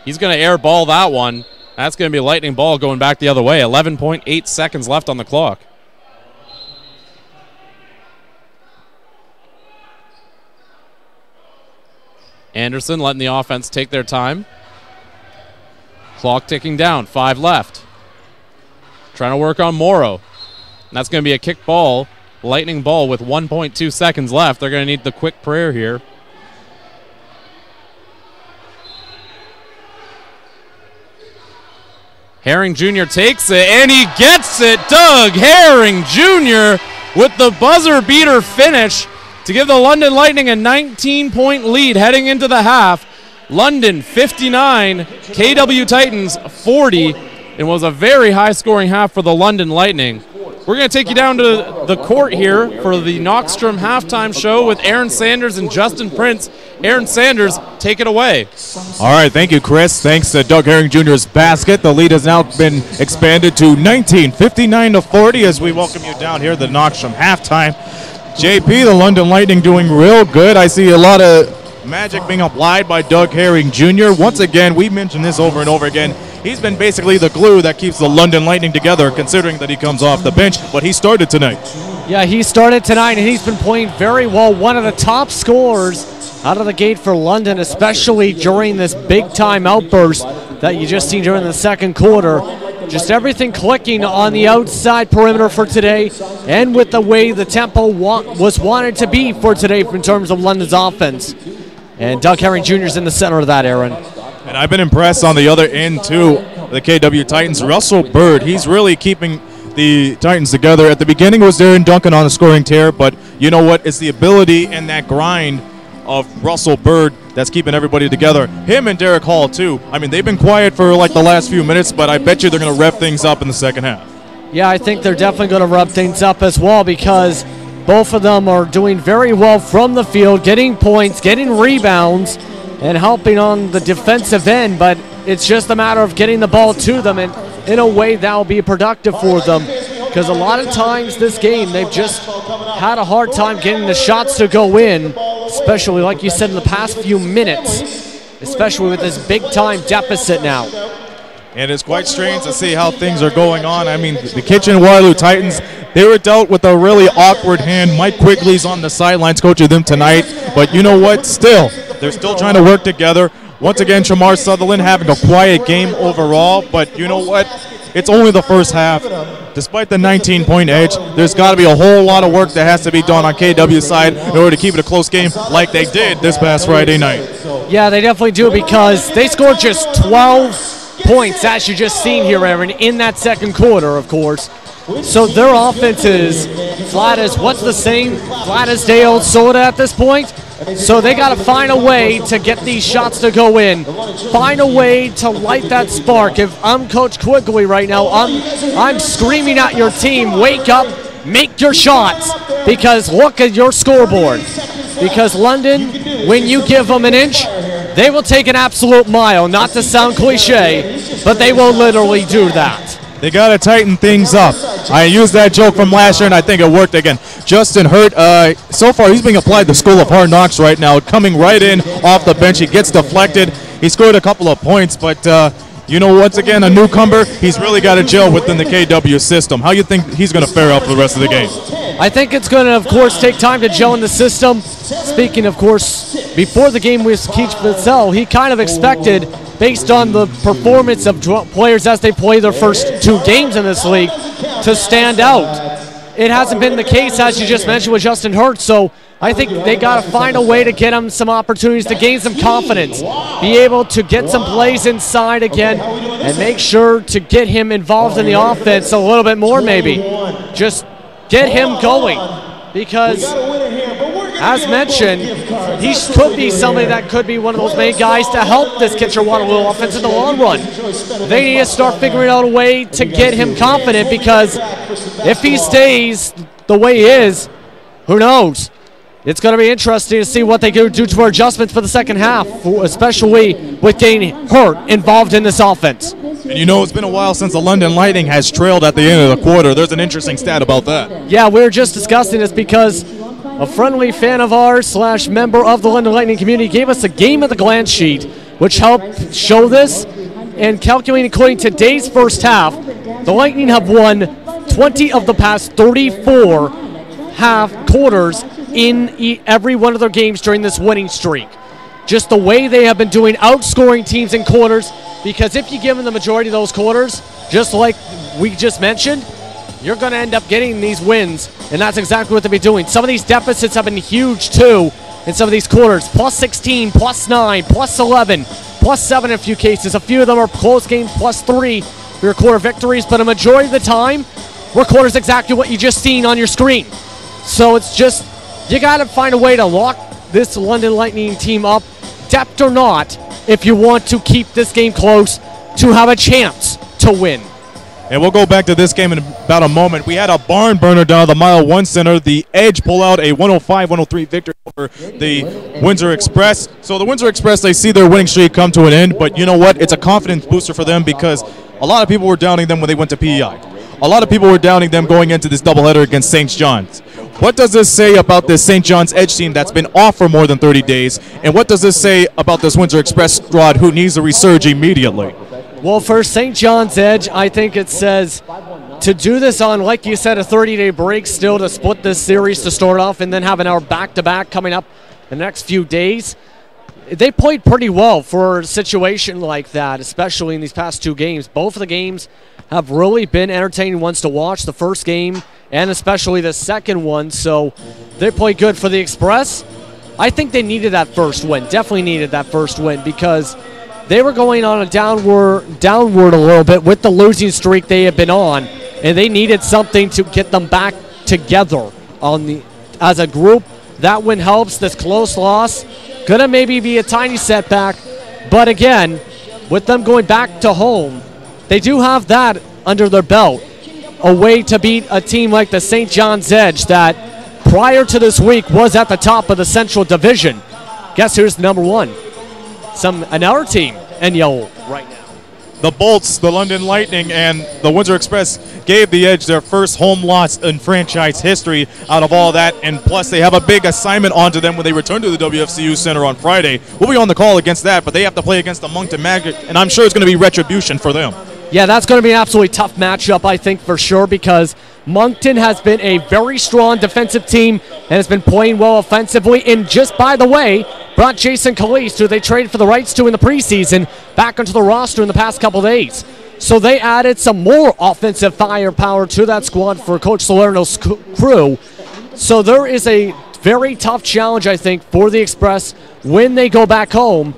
He's going to air ball that one. That's going to be a Lightning ball going back the other way. 11.8 seconds left on the clock. Anderson letting the offense take their time. Clock ticking down. 5 left. Trying to work on Morrow. And that's going to be a kick ball. Lightning ball with 1.2 seconds left. They're going to need the quick prayer here. Herring Jr. takes it, and he gets it. Doug Herring Jr. with the buzzer beater finish to give the London Lightning a 19-point lead heading into the half. London 59, KW Titans 40. It was a very high-scoring half for the London Lightning. We're going to take you down to the court here for the Knockstrom halftime show with Aaron Sanders and Justin Prince. Aaron Sanders, take it away. All right, thank you, Chris. Thanks to Doug Herring Jr.'s basket, the lead has now been expanded to 19, 59-40 as we welcome you down here at the Knockstrom halftime. JP, the London Lightning doing real good. I see a lot of magic being applied by Doug Herring Jr. Once again, we mentioned this over and over again. He's been basically the glue that keeps the London Lightning together, considering that he comes off the bench, but he started tonight. Yeah, he started tonight, and he's been playing very well. One of the top scorers out of the gate for London, especially during this big-time outburst that you just seen during the second quarter. Just everything clicking on the outside perimeter for today, and with the way the tempo was wanted to be for today in terms of London's offense. And Doug Herring Jr. is in the center of that, Aaron. And I've been impressed on the other end, too, the KW Titans. Russell Bird, he's really keeping the Titans together. At the beginning, it was Darren Duncan on a scoring tear, but you know what? It's the ability and that grind of Russell Bird that's keeping everybody together. Him and Derek Hall, too. I mean, they've been quiet for like the last few minutes, but I bet you they're going to rev things up in the second half. Yeah, I think they're definitely going to rev things up as well, because both of them are doing very well from the field, getting points, getting rebounds, and helping on the defensive end, but it's just a matter of getting the ball to them, and in a way that will be productive for them, because a lot of times this game they've just had a hard time getting the shots to go in, especially like you said in the past few minutes, especially with this big-time deficit now. And it's quite strange to see how things are going on. I mean, the Kitchener-Waterloo Titans, they were dealt with a really awkward hand. Mike Quigley's on the sidelines coaching them tonight, but you know what? Still, they're still trying to work together. Once again, Shamar Sutherland having a quiet game overall, but you know what? It's only the first half. Despite the 19-point edge, there's got to be a whole lot of work that has to be done on KW's side in order to keep it a close game like they did this past Friday night. Yeah, they definitely do, because they scored just 12 points, as you just seen here, Aaron, in that second quarter, of course. So their offense is flat as, what's the saying, flat as day old soda at this point. So they got to find a way to get these shots to go in, find a way to light that spark. If I'm Coach Quigley right now, I'm screaming at your team, wake up, make your shots, because look at your scoreboard. Because London, when you give them an inch, they will take an absolute mile. Not to sound cliche, but they will literally do that. They got to tighten things up. I used that joke from last year, and I think it worked again. Justin Hurt, so far he's being applied the School of Hard Knocks right now, coming right in off the bench. He gets deflected. He scored a couple of points, but you know, once again, a newcomer, he's really got to gel within the KW system. How you think he's going to fare out for the rest of the game? I think it's going to, of course, take time to gel in the system. Speaking, of course, before the game with Keith Fitzell, he kind of expected, based on the performance of players as they play their first 2 games in this league, to stand out. It hasn't been the case, as you just mentioned, with Justin Hurt, so I think they got to find a way to get him some opportunities to gain some confidence, be able to get some plays inside again, and make sure to get him involved in the offense a little bit more maybe. Just get him going, because as mentioned, he could be somebody that could be one of those main guys to help this Kitchener-Waterloo offense in the long run. They need to start figuring out a way to get him confident, because if he stays the way he is, who knows? It's going to be interesting to see what they do for adjustments for the second half, especially with getting Hurt involved in this offense. And you know, it's been a while since the London Lightning has trailed at the end of the quarter. There's an interesting stat about that. Yeah, we were just discussing this because a friendly fan of ours / member of the London Lightning community gave us a game at the glance sheet, which helped show this. And calculating according to today's first half, the Lightning have won 20 of the past 34 half quarters in every one of their games during this winning streak. Just the way they have been doing, outscoring teams in quarters, because if you give them the majority of those quarters, just like we just mentioned, you're going to end up getting these wins, and that's exactly what they'll be doing. Some of these deficits have been huge, too, in some of these quarters. Plus 16, plus 9, plus 11, plus 7 in a few cases. A few of them are close games, plus 3 for your quarter victories, but a majority of the time, we're quarters exactly what you just seen on your screen. So it's just, you got to find a way to lock this London Lightning team up, depth or not, if you want to keep this game close to have a chance to win. And we'll go back to this game in about a moment. We had a barn burner down at the Mile 1 Center. The Edge pull out a 105-103 victory over the Windsor Express. So the Windsor Express, they see their winning streak come to an end, but you know what? It's a confidence booster for them, because a lot of people were downing them when they went to PEI. A lot of people were downing them going into this doubleheader against St. John's. What does this say about this St. John's Edge team that's been off for more than 30 days? And what does this say about this Windsor Express squad who needs to resurge immediately? Well, for St. John's Edge, I think it says to do this on, like you said, a 30-day break still to split this series to start off and then have an hour back-to-back coming up the next few days, they played pretty well for a situation like that, especially in these past two games. Both of the games have really been entertaining ones to watch, the first game and especially the second one, so they played good for the Express. I think they needed that first win, definitely needed that first win, because they were going on a downward a little bit with the losing streak they had been on, and they needed something to get them back together as a group. That win helps. This close loss gonna maybe be a tiny setback, but again, with them going back to home, they do have that under their belt, a way to beat a team like the St. John's Edge that prior to this week was at the top of the Central Division. Guess who's number one? Another team in yellow right now. The Bolts, the London Lightning, and the Windsor Express gave the Edge their first home loss in franchise history out of all that, and plus they have a big assignment onto them when they return to the WFCU Center on Friday. We'll be on the call against that, but they have to play against the Moncton Magic, and I'm sure it's going to be retribution for them. Yeah, that's going to be an absolutely tough matchup, I think, for sure, because Moncton has been a very strong defensive team and has been playing well offensively. And just by the way, brought Jason Calise, who they traded for the rights to in the preseason, back onto the roster in the past couple days. So they added some more offensive firepower to that squad for Coach Salerno's crew. So there is a very tough challenge, I think, for the Express when they go back home.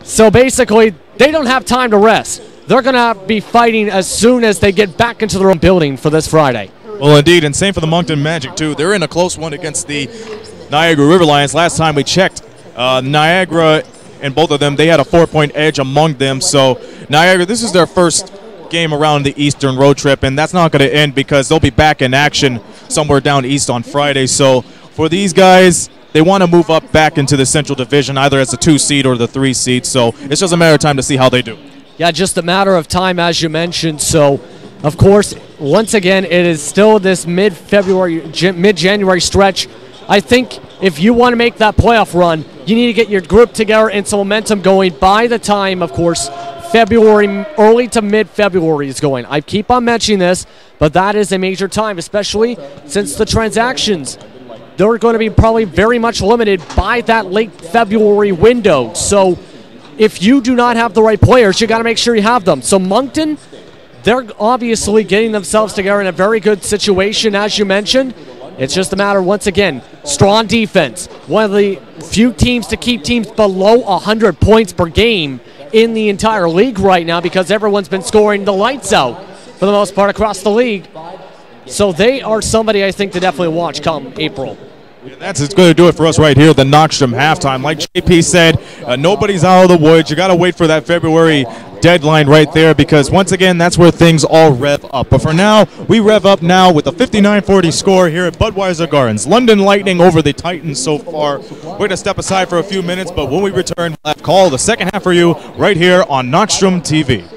So basically, they don't have time to rest. They're going to be fighting as soon as they get back into their own building for this Friday. Well, indeed, and same for the Moncton Magic, too. They're in a close one against the Niagara River Lions. Last time we checked, Niagara and both of them, they had a 4-point edge among them. So Niagara, this is their first game around the Eastern road trip, and that's not going to end because they'll be back in action somewhere down east on Friday. So for these guys, they want to move up back into the Central Division, either as a 2 seed or the 3 seed. So it's just a matter of time to see how they do. Yeah, just a matter of time, as you mentioned. So, of course, once again, it is still this mid-January stretch. I think if you want to make that playoff run, you need to get your group together and some momentum going by the time, of course, February, early to mid-February is going. I keep on mentioning this, but that is a major time, especially since the transactions, they're going to be probably very much limited by that late February window. So if you do not have the right players, you got to make sure you have them. So Moncton, they're obviously getting themselves together in a very good situation, as you mentioned. It's just a matter, once again, strong defense. One of the few teams to keep teams below 100 points per game in the entire league right now because everyone's been scoring the lights out for the most part across the league. So they are somebody I think to definitely watch come April. Yeah, that's going to do it for us right here at the Knockstrom halftime. Like JP said, nobody's out of the woods. You got to wait for that February deadline right there because, once again, that's where things all rev up. But for now, we rev up now with a 59-40 score here at Budweiser Gardens. London Lightning over the Titans so far. We're going to step aside for a few minutes, but when we return, we'll have call the second half for you right here on Knockstrom TV.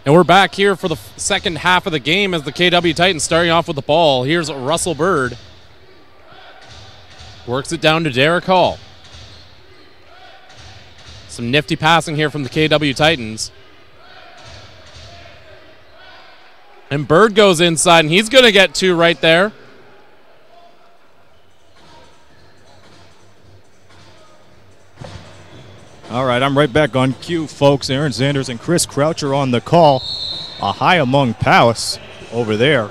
And we're back here for the second half of the game as the KW Titans starting off with the ball. Here's Russell Bird. Works it down to Derek Hall. Some nifty passing here from the KW Titans. And Bird goes inside, and he's going to get 2 right there. All right, I'm right back on cue, folks. Aaron Sanders and Chris Croucher on the call. A high among Powis over there.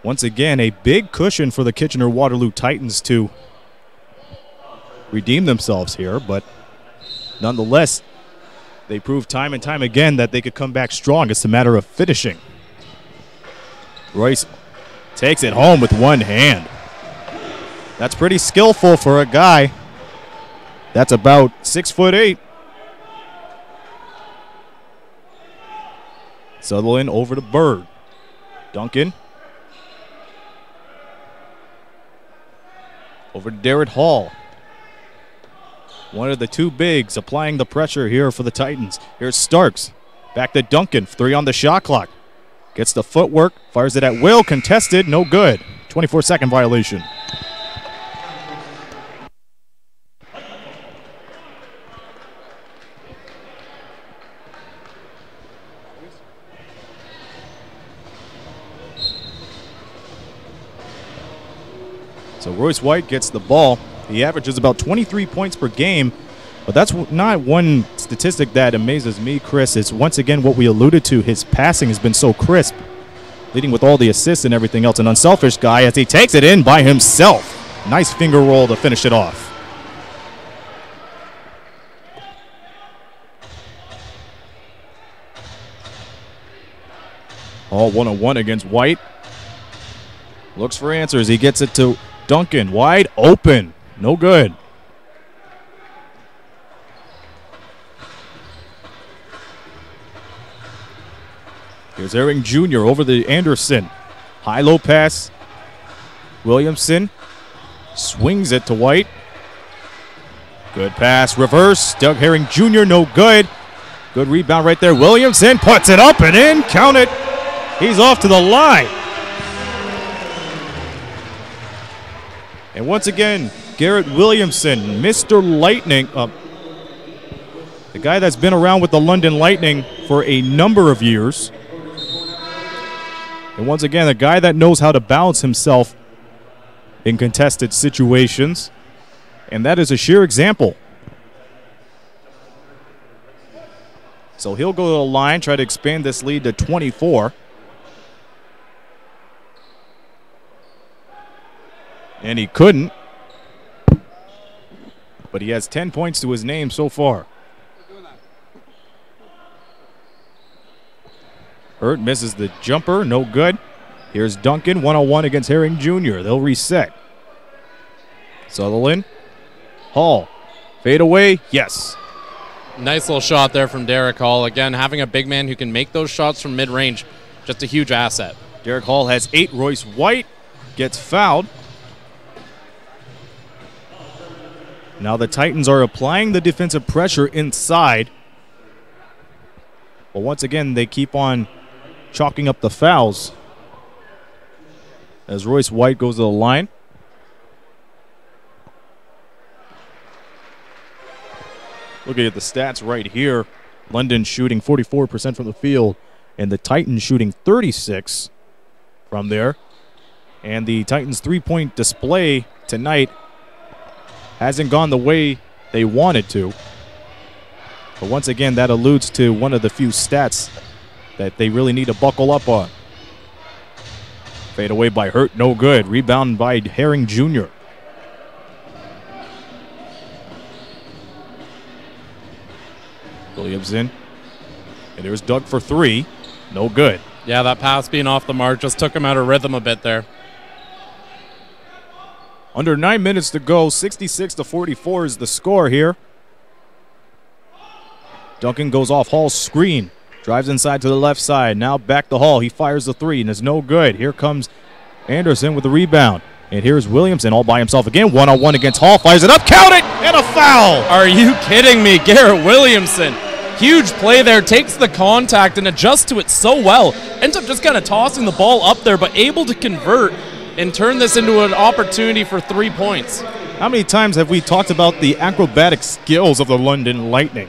Once again, a big cushion for the Kitchener-Waterloo Titans to redeem themselves here, but nonetheless, they proved time and time again that they could come back strong. It's a matter of finishing. Royce takes it home with one hand. That's pretty skillful for a guy that's about 6'8". Sutherland over to Bird. Duncan. Over to Derek Hall. One of the 2 bigs applying the pressure here for the Titans. Here's Starks. Back to Duncan. 3 on the shot clock. Gets the footwork. Fires it at will. Contested. No good. 24-second violation. So Royce White gets the ball. He averages about 23 points per game, but that's not one statistic that amazes me, Chris. It's once again what we alluded to. His passing has been so crisp, leading with all the assists and everything else. An unselfish guy as he takes it in by himself. Nice finger roll to finish it off. All 1-on-1 against White. Looks for answers. He gets it to Duncan, wide open. No good. Here's Herring Jr. over the Anderson. High-low pass. Williamson swings it to White. Good pass. Reverse. Doug Herring Jr. No good. Good rebound right there. Williamson puts it up and in. Count it. He's off to the line. And once again, Garrett Williamson, Mr. Lightning, the guy that's been around with the London Lightning for a number of years. And once again, a guy that knows how to balance himself in contested situations. And that is a sheer example. So he'll go to the line, try to expand this lead to 24. And he couldn't. But he has 10 points to his name so far. Hurt misses the jumper, no good. Here's Duncan, 1-on-1 against Herring Jr. They'll reset. Sutherland. Hall. Fade away, yes. Nice little shot there from Derek Hall. Again, having a big man who can make those shots from mid-range, just a huge asset. Derek Hall has 8. Royce White gets fouled. Now the Titans are applying the defensive pressure inside. But once again, they keep on chalking up the fouls as Royce White goes to the line. Looking at the stats right here, London shooting 44% from the field and the Titans shooting 36% from there. And the Titans' three-point display tonight hasn't gone the way they wanted to. But once again, that alludes to one of the few stats that they really need to buckle up on. Fade away by Hurt, no good. Rebound by Herring Jr. Williamson. And there's Doug for 3. No good. Yeah, that pass being off the mark just took him out of rhythm a bit there. Under 9 minutes to go, 66-44 is the score here. Duncan goes off Hall's screen, drives inside to the left side. Now back to Hall. He fires the 3 and it's no good. Here comes Anderson with the rebound. And here's Williamson all by himself again. One-on-one against Hall. Fires it up. Count it! And a foul! Are you kidding me? Garrett Williamson. Huge play there. Takes the contact and adjusts to it so well. Ends up just kind of tossing the ball up there, but able to convert and turn this into an opportunity for 3 points. How many times have we talked about the acrobatic skills of the London Lightning?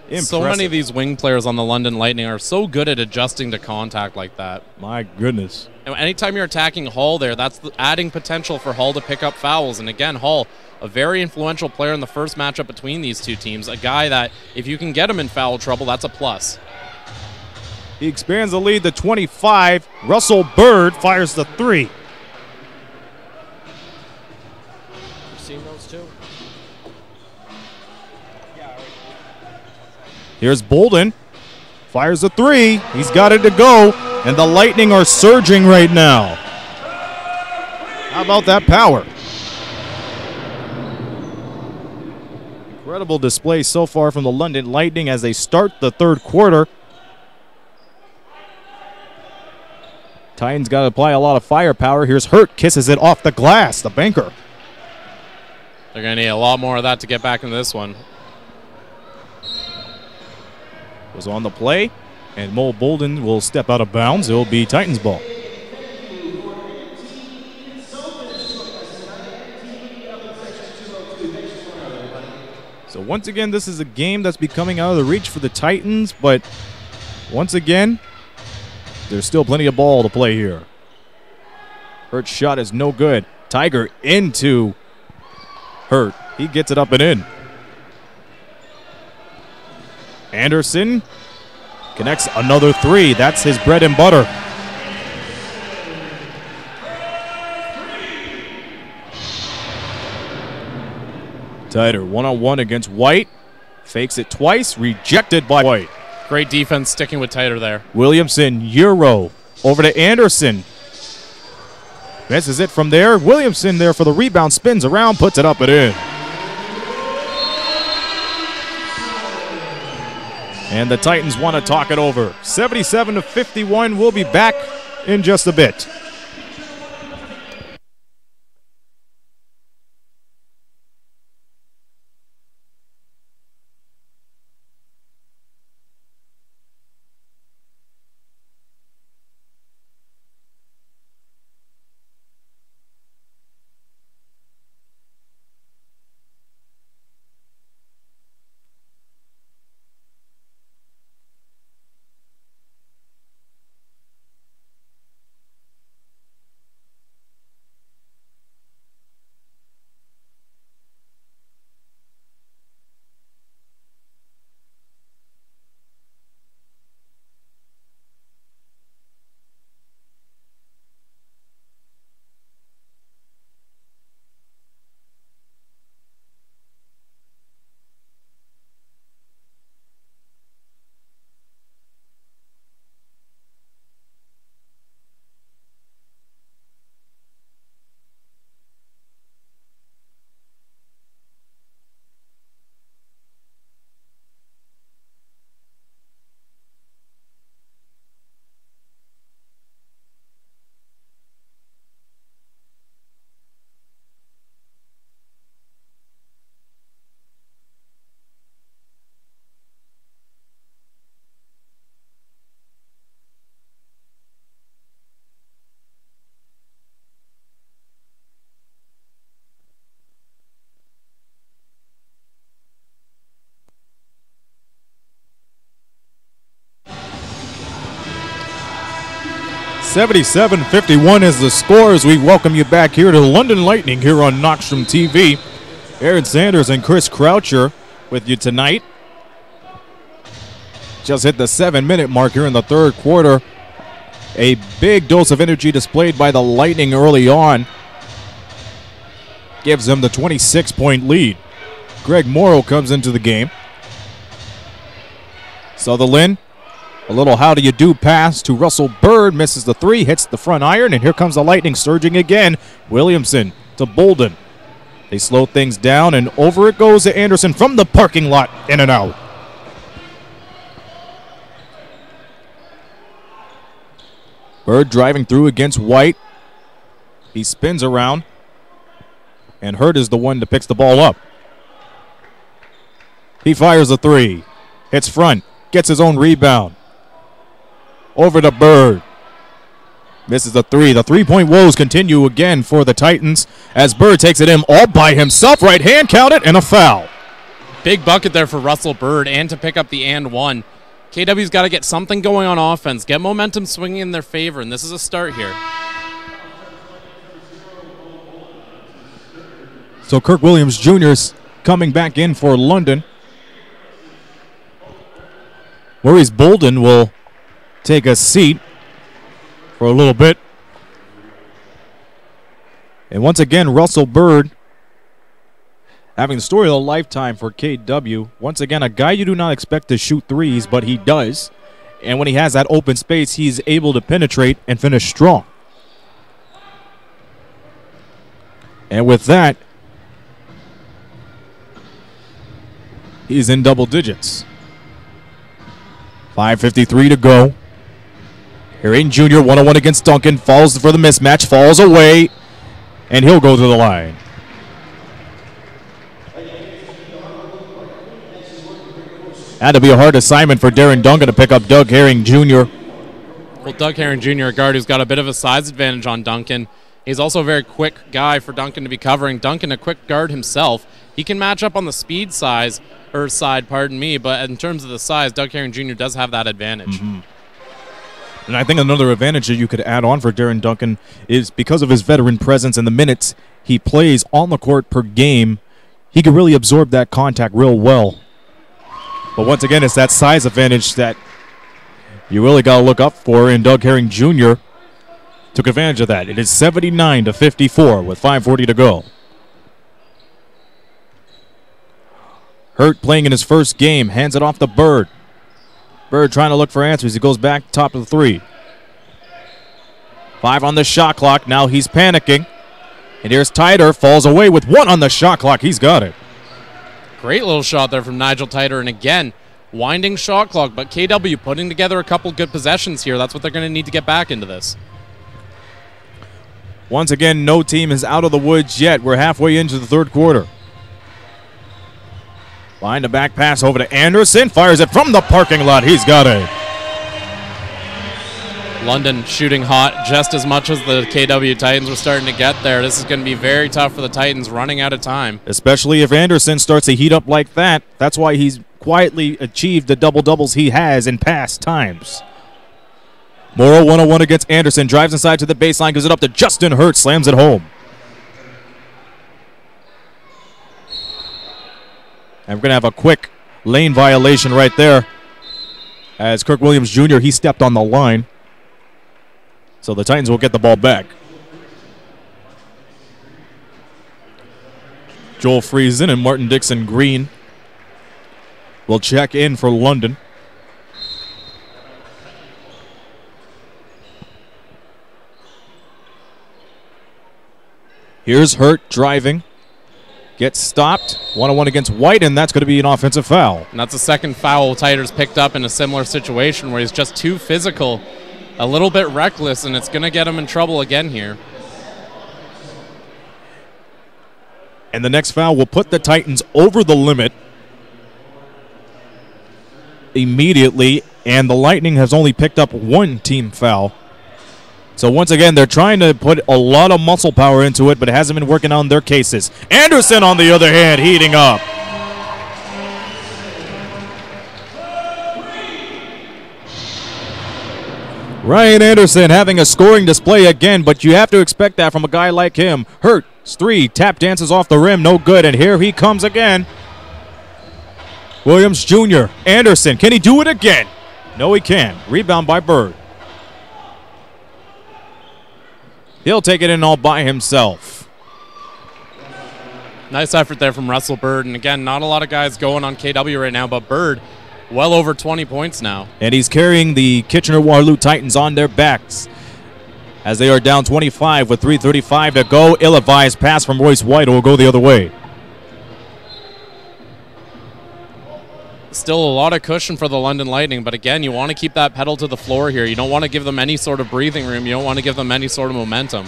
Impressive. So many of these wing players on the London Lightning are so good at adjusting to contact like that. My goodness. And anytime you're attacking Hall there, that's adding potential for Hall to pick up fouls. And again, Hall, a very influential player in the first matchup between these two teams. A guy that, if you can get him in foul trouble, that's a plus. He expands the lead to 25. Russell Bird fires the 3. You seen those two? Here's Bolden. Fires a 3. He's got it to go. And the Lightning are surging right now. How about that power? Incredible display so far from the London Lightning as they start the third quarter. Titans got to apply a lot of firepower. Here's Hurt. Kisses it off the glass. The banker. They're going to need a lot more of that to get back into this one. Was on the play, and Mo Bolden will step out of bounds. It will be Titans ball. So once again, this is a game that's becoming out of the reach for the Titans, but once again, there's still plenty of ball to play here. Hurt's shot is no good. Tiger into Hurt. He gets it up and in. Anderson connects another 3. That's his bread and butter. Tighter one-on-one against White. Fakes it twice. Rejected by White. Great defense sticking with Tighter there. Williamson, Euro. Over to Anderson. Misses it from there. Williamson there for the rebound. Spins around. Puts it up and in. And the Titans want to talk it over. 77-51. We'll be back in just a bit. (77-51) is the score as we welcome you back here to the London Lightning here on Knoxstrom TV. Aaron Sanders and Chris Croucher with you tonight. Just hit the 7-minute mark here in the third quarter. A big dose of energy displayed by the Lightning early on. Gives them the 26-point lead. Greg Morrow comes into the game. Sutherland. A little how-do-you-do pass to Russell Bird. Misses the 3, hits the front iron, and here comes the Lightning surging again. Williamson to Bolden. They slow things down, and over it goes to Anderson from the parking lot, in and out. Bird driving through against White. He spins around. And Hurt is the one that picks the ball up. He fires a three. Hits front. Gets his own rebound. Over to Bird. Misses the three. The three-point woes continue again for the Titans as Bird takes it in all by himself. Right hand counted and a foul. Big bucket there for Russell Bird and to pick up the and one. KW's got to get something going on offense, get momentum swinging in their favor, and this is a start here. So Kirk Williams Jr. is coming back in for London. Maurice Bolden will take a seat for a little bit. And once again, Russell Bird having the story of a lifetime for KW. Once again, a guy you do not expect to shoot threes, but he does. And when he has that open space, he's able to penetrate and finish strong. And with that, he's in double digits. 5:53 to go. Herring Jr. 1-on-1 against Duncan. Falls for the mismatch. Falls away. And he'll go to the line. Had to be a hard assignment for Darren Duncan to pick up Doug Herring Jr. Well, Doug Herring Jr., a guard who's got a bit of a size advantage on Duncan. He's also a very quick guy for Duncan to be covering. Duncan, a quick guard himself. He can match up on the speed side, but in terms of the size, Doug Herring Jr. does have that advantage. Mm-hmm. And I think another advantage that you could add on for Darren Duncan is because of his veteran presence and the minutes he plays on the court per game, he can really absorb that contact real well. But once again, it's that size advantage that you really got to look up for, and Doug Herring Jr. took advantage of that. It is 79-54 with 5:40 to go. Hurt playing in his first game, hands it off to Bird. Bird trying to look for answers. He goes back top of the three. 5 on the shot clock. Now he's panicking. And here's Titer. Falls away with 1 on the shot clock. He's got it. Great little shot there from Nigel Titer. And again, winding shot clock. But KW putting together a couple good possessions here. That's what they're going to need to get back into this. Once again, no team is out of the woods yet. We're halfway into the third quarter. Behind the back pass over to Anderson. Fires it from the parking lot. He's got it. London shooting hot just as much as the KW Titans were starting to get there. This is going to be very tough for the Titans, running out of time. Especially if Anderson starts to heat up like that. That's why he's quietly achieved the double-doubles he has in past times. Morrow 1-on-1 against Anderson. Drives inside to the baseline. Gives it up to Justin Hurt. Slams it home. And we're going to have a quick lane violation right there. As Kirk Williams Jr., he stepped on the line. So the Titans will get the ball back. Joel Friesen and Martin Dixon Green will check in for London. Here's Hurt driving. Gets stopped. 1-on-1 against White, and that's going to be an offensive foul. And that's the second foul Titer's picked up in a similar situation where he's just too physical, a little bit reckless, and it's going to get him in trouble again here. And the next foul will put the Titans over the limit immediately, and the Lightning has only picked up 1 team foul. So once again, they're trying to put a lot of muscle power into it, but it hasn't been working on their cases. Anderson, on the other hand, heating up. Ryan Anderson having a scoring display again, but you have to expect that from a guy like him. Hurts 3, tap dances off the rim, no good, and here he comes again. Williams Jr., Anderson, can he do it again? No, he can't. Rebound by Bird. He'll take it in all by himself. Nice effort there from Russell Bird. And again, not a lot of guys going on KW right now, but Bird, well over 20 points now. And he's carrying the Kitchener-Waterloo Titans on their backs as they are down 25 with 3:35 to go. Ill-advised pass from Royce White will go the other way. Still a lot of cushion for the London Lightning, but again, you want to keep that pedal to the floor here. You don't want to give them any sort of breathing room. You don't want to give them any sort of momentum.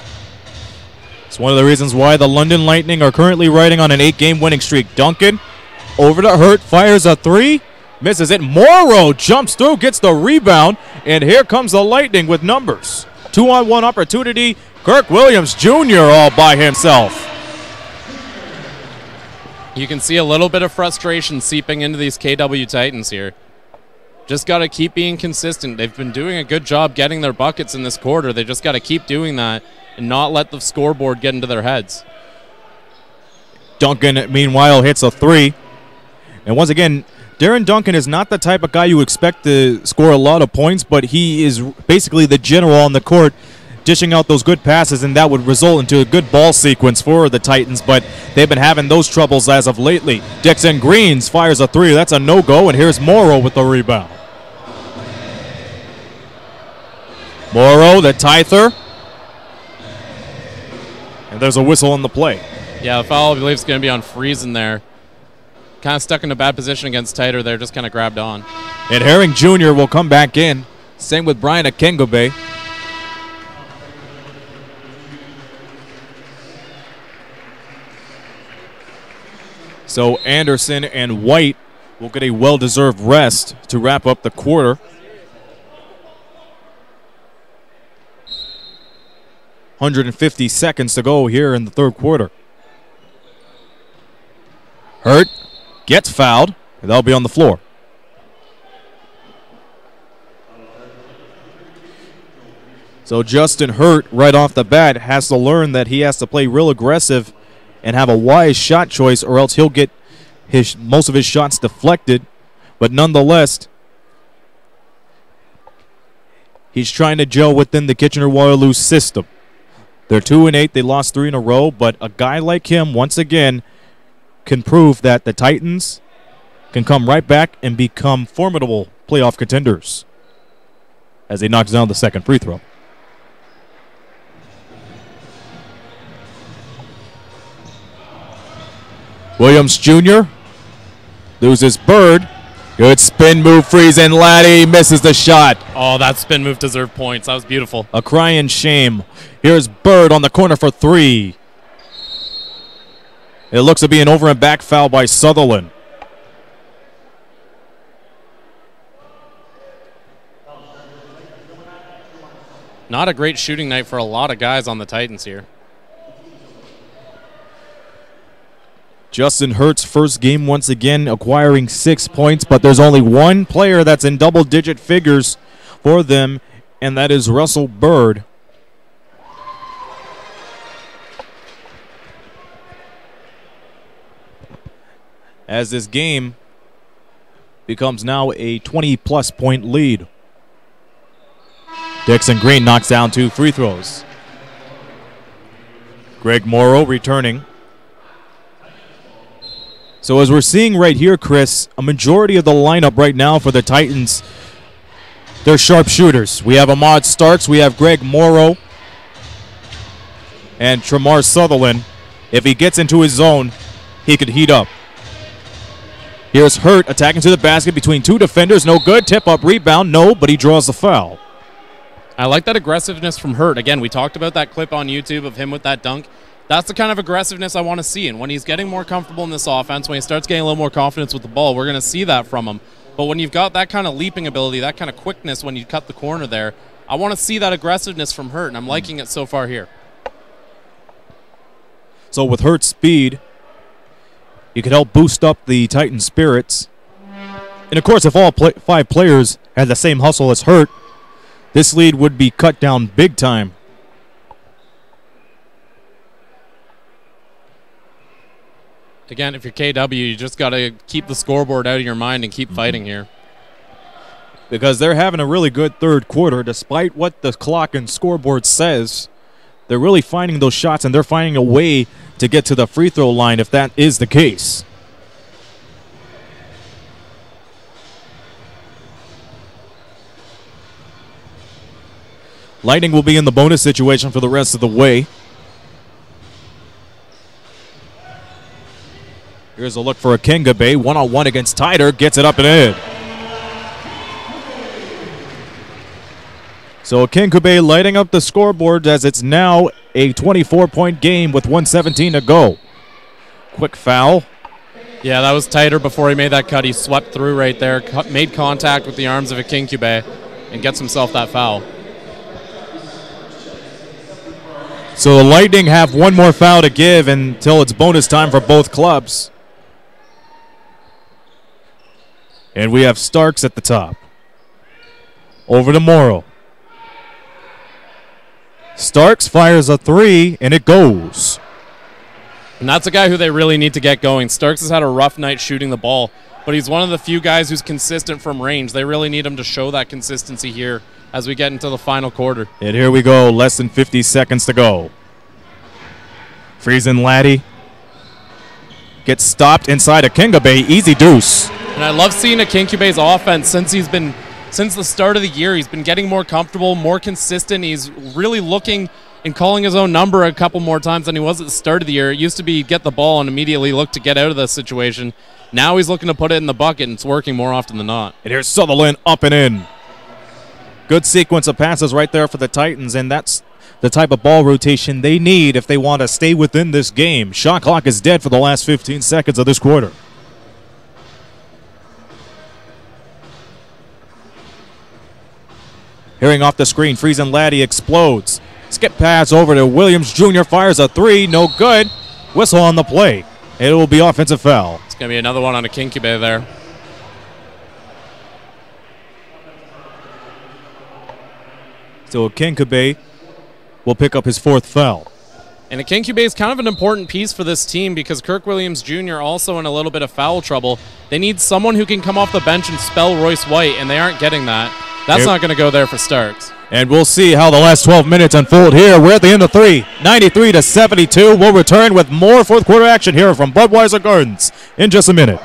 It's one of the reasons why the London Lightning are currently riding on an 8-game winning streak. Duncan over to Hurt, fires a 3, misses it. Morrow jumps through, gets the rebound, and here comes the Lightning with numbers. 2-on-1 opportunity. Kirk Williams Jr. all by himself. You can see a little bit of frustration seeping into these KW Titans here. Just got to keep being consistent. They've been doing a good job getting their buckets in this quarter. They just got to keep doing that and not let the scoreboard get into their heads. Duncan, meanwhile, hits a 3. And once again, Darren Duncan is not the type of guy you expect to score a lot of points, but he is basically the general on the court, dishing out those good passes, and that would result into a good ball sequence for the Titans, but they've been having those troubles as of lately. Dixon Greens fires a 3. That's a no-go, and here's Morrow with the rebound. Morrow, the tither. And there's a whistle on the play. Yeah, the foul, I believe, is going to be on Friesen there. Kind of stuck in a bad position against Titer there, just kind of grabbed on. And Herring Jr. will come back in. Same with Brian Akengobe. So Anderson and White will get a well-deserved rest to wrap up the quarter. 150 seconds to go here in the third quarter. Hurt gets fouled, and that'll be on the floor. So Justin Hurt, right off the bat, has to learn that he has to play real aggressive and have a wise shot choice, or else he'll get most of his shots deflected. But nonetheless, he's trying to gel within the Kitchener-Waterloo system. They're 2-8. They lost 3 in a row, but a guy like him, once again, can prove that the Titans can come right back and become formidable playoff contenders as he knocks down the second free throw. Williams Jr. loses Bird. Good spin move, Friesen. Laddie misses the shot. Oh, that spin move deserved points. That was beautiful. A crying shame. Here's Bird on the corner for 3. It looks to be an over and back foul by Sutherland. Not a great shooting night for a lot of guys on the Titans here. Justin Hurt's first game once again acquiring 6 points, but there's only one player that's in double-digit figures for them, and that is Russell Bird. As this game becomes now a 20-plus point lead. Dixon Green knocks down 2 free throws. Greg Morrow returning. So as we're seeing right here, Chris, a majority of the lineup right now for the Titans, they're sharpshooters. We have Ahmad Starks, we have Greg Morrow, and Tremar Sutherland. If he gets into his zone, he could heat up. Here's Hurt attacking to the basket between 2 defenders. No good. Tip-up rebound. No, but he draws the foul. I like that aggressiveness from Hurt. Again, we talked about that clip on YouTube of him with that dunk. That's the kind of aggressiveness I want to see. And when he's getting more comfortable in this offense, when he starts getting a little more confidence with the ball, we're going to see that from him. But when you've got that kind of leaping ability, that kind of quickness when you cut the corner there, I want to see that aggressiveness from Hurt, and I'm liking it so far here. So with Hurt's speed, you could help boost up the Titan spirits. And of course, if all 5 players had the same hustle as Hurt, this lead would be cut down big time. Again, if you're KW, you just got to keep the scoreboard out of your mind and keep fighting here. Because they're having a really good third quarter, despite what the clock and scoreboard says. They're really finding those shots, and they're finding a way to get to the free throw line if that is the case. Lightning will be in the bonus situation for the rest of the way. Here's a look for a Pregame, one-on-one against Tyder, gets it up and in. So Pregame lighting up the scoreboard as it's now a 24-point game with 1:17 to go. Quick foul. Yeah, that was tighter before he made that cut. He swept through right there, made contact with the arms of a Pregame, and gets himself that foul. So the Lightning have one more foul to give until it's bonus time for both clubs. And we have Starks at the top. Over to Morrow. Starks fires a three, and it goes. And that's a guy who they really need to get going. Starks has had a rough night shooting the ball, but he's one of the few guys who's consistent from range. They really need him to show that consistency here as we get into the final quarter. And here we go, less than 50 seconds to go. Friesen Laddie gets stopped inside a Pregame, easy deuce. And I love seeing a Pregame offense since the start of the year. He's been getting more comfortable, more consistent. He's really looking and calling his own number a couple more times than he was at the start of the year. It used to be get the ball and immediately look to get out of the situation. Now he's looking to put it in the bucket, and it's working more often than not. And here's Sutherland up and in. Good sequence of passes right there for the Titans, and that's the type of ball rotation they need if they want to stay within this game. Shot clock is dead for the last 15 seconds of this quarter. Hearing off the screen, Friesen Laddie explodes. Skip pass over to Williams Jr. Fires a three. No good. Whistle on the play. It will be offensive foul. It's going to be another one on a Pregame there. So Pregame will pick up his fourth foul. And a Pregame is kind of an important piece for this team because Kirk Williams Jr. also in a little bit of foul trouble. They need someone who can come off the bench and spell Royce White, and they aren't getting that. That's not going to go there for Starks. And we'll see how the last 12 minutes unfold here. We're at the end of three, 93-72. We'll return with more fourth quarter action here from Budweiser Gardens in just a minute.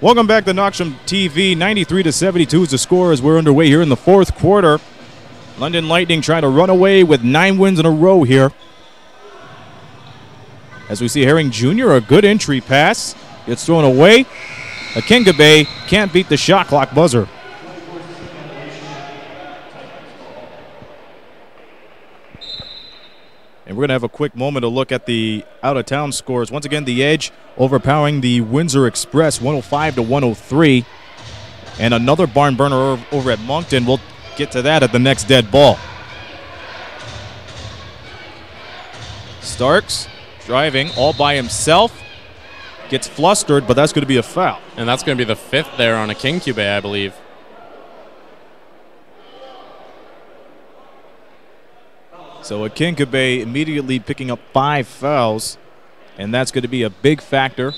Welcome back to Knoxham TV. 93-72 is the score as we're underway here in the fourth quarter. London Lightning trying to run away with 9 wins in a row here. As we see Herring Jr., a good entry pass. Gets thrown away. A Pregame can't beat the shot clock buzzer. And we're going to have a quick moment to look at the out-of-town scores. Once again, the Edge overpowering the Windsor Express 105-103. And another barn burner over at Moncton. We'll get to that at the next dead ball. Starks driving all by himself. Gets flustered, but that's going to be a foul. And that's going to be the 5th there on a King Cube, I believe. So a Kinkabay immediately picking up 5 fouls, and that's going to be a big factor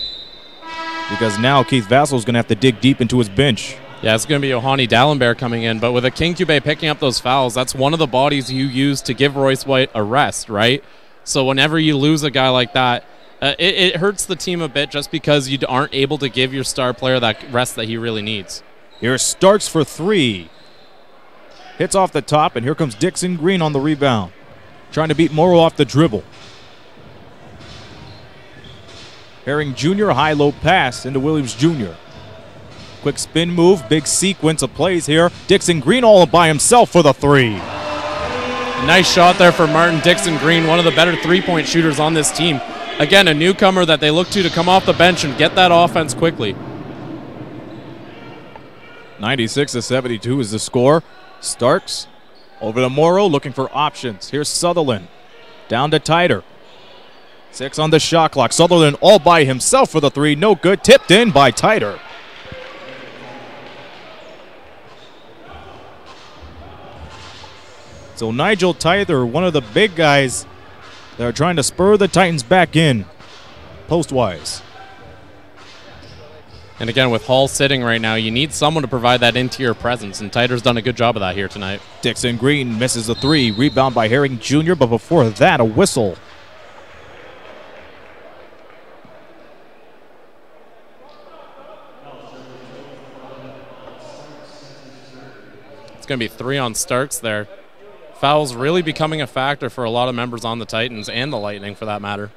because now Keith Vassell is going to have to dig deep into his bench. Yeah, it's going to be Yohani Dallenberg coming in, but with a Kinkabay picking up those fouls, that's one of the bodies you use to give Royce White a rest, right? So whenever you lose a guy like that, it hurts the team a bit just because you aren't able to give your star player that rest that he really needs. Here's Starks for 3. Hits off the top, and here comes Dixon Green on the rebound. Trying to beat Morrow off the dribble. Herring Jr. high-low pass into Williams Jr. Quick spin move, big sequence of plays here. Dixon Green all by himself for the 3. Nice shot there for Martin Dixon Green, one of the better three-point shooters on this team. Again, a newcomer that they look to come off the bench and get that offense quickly. 96-72 is the score. Starks over to Morrow, looking for options. Here's Sutherland. Down to Tyder. 6 on the shot clock. Sutherland all by himself for the 3. No good. Tipped in by Tyder. So Nigel Tyder, one of the big guys that are trying to spur the Titans back in post-wise. And again, with Hall sitting right now, you need someone to provide that interior presence, and Tyder's done a good job of that here tonight. Dixon Green misses the 3. Rebound by Herring Jr., but before that, a whistle. It's going to be 3 on Starks there. Fouls really becoming a factor for a lot of members on the Titans and the Lightning, for that matter.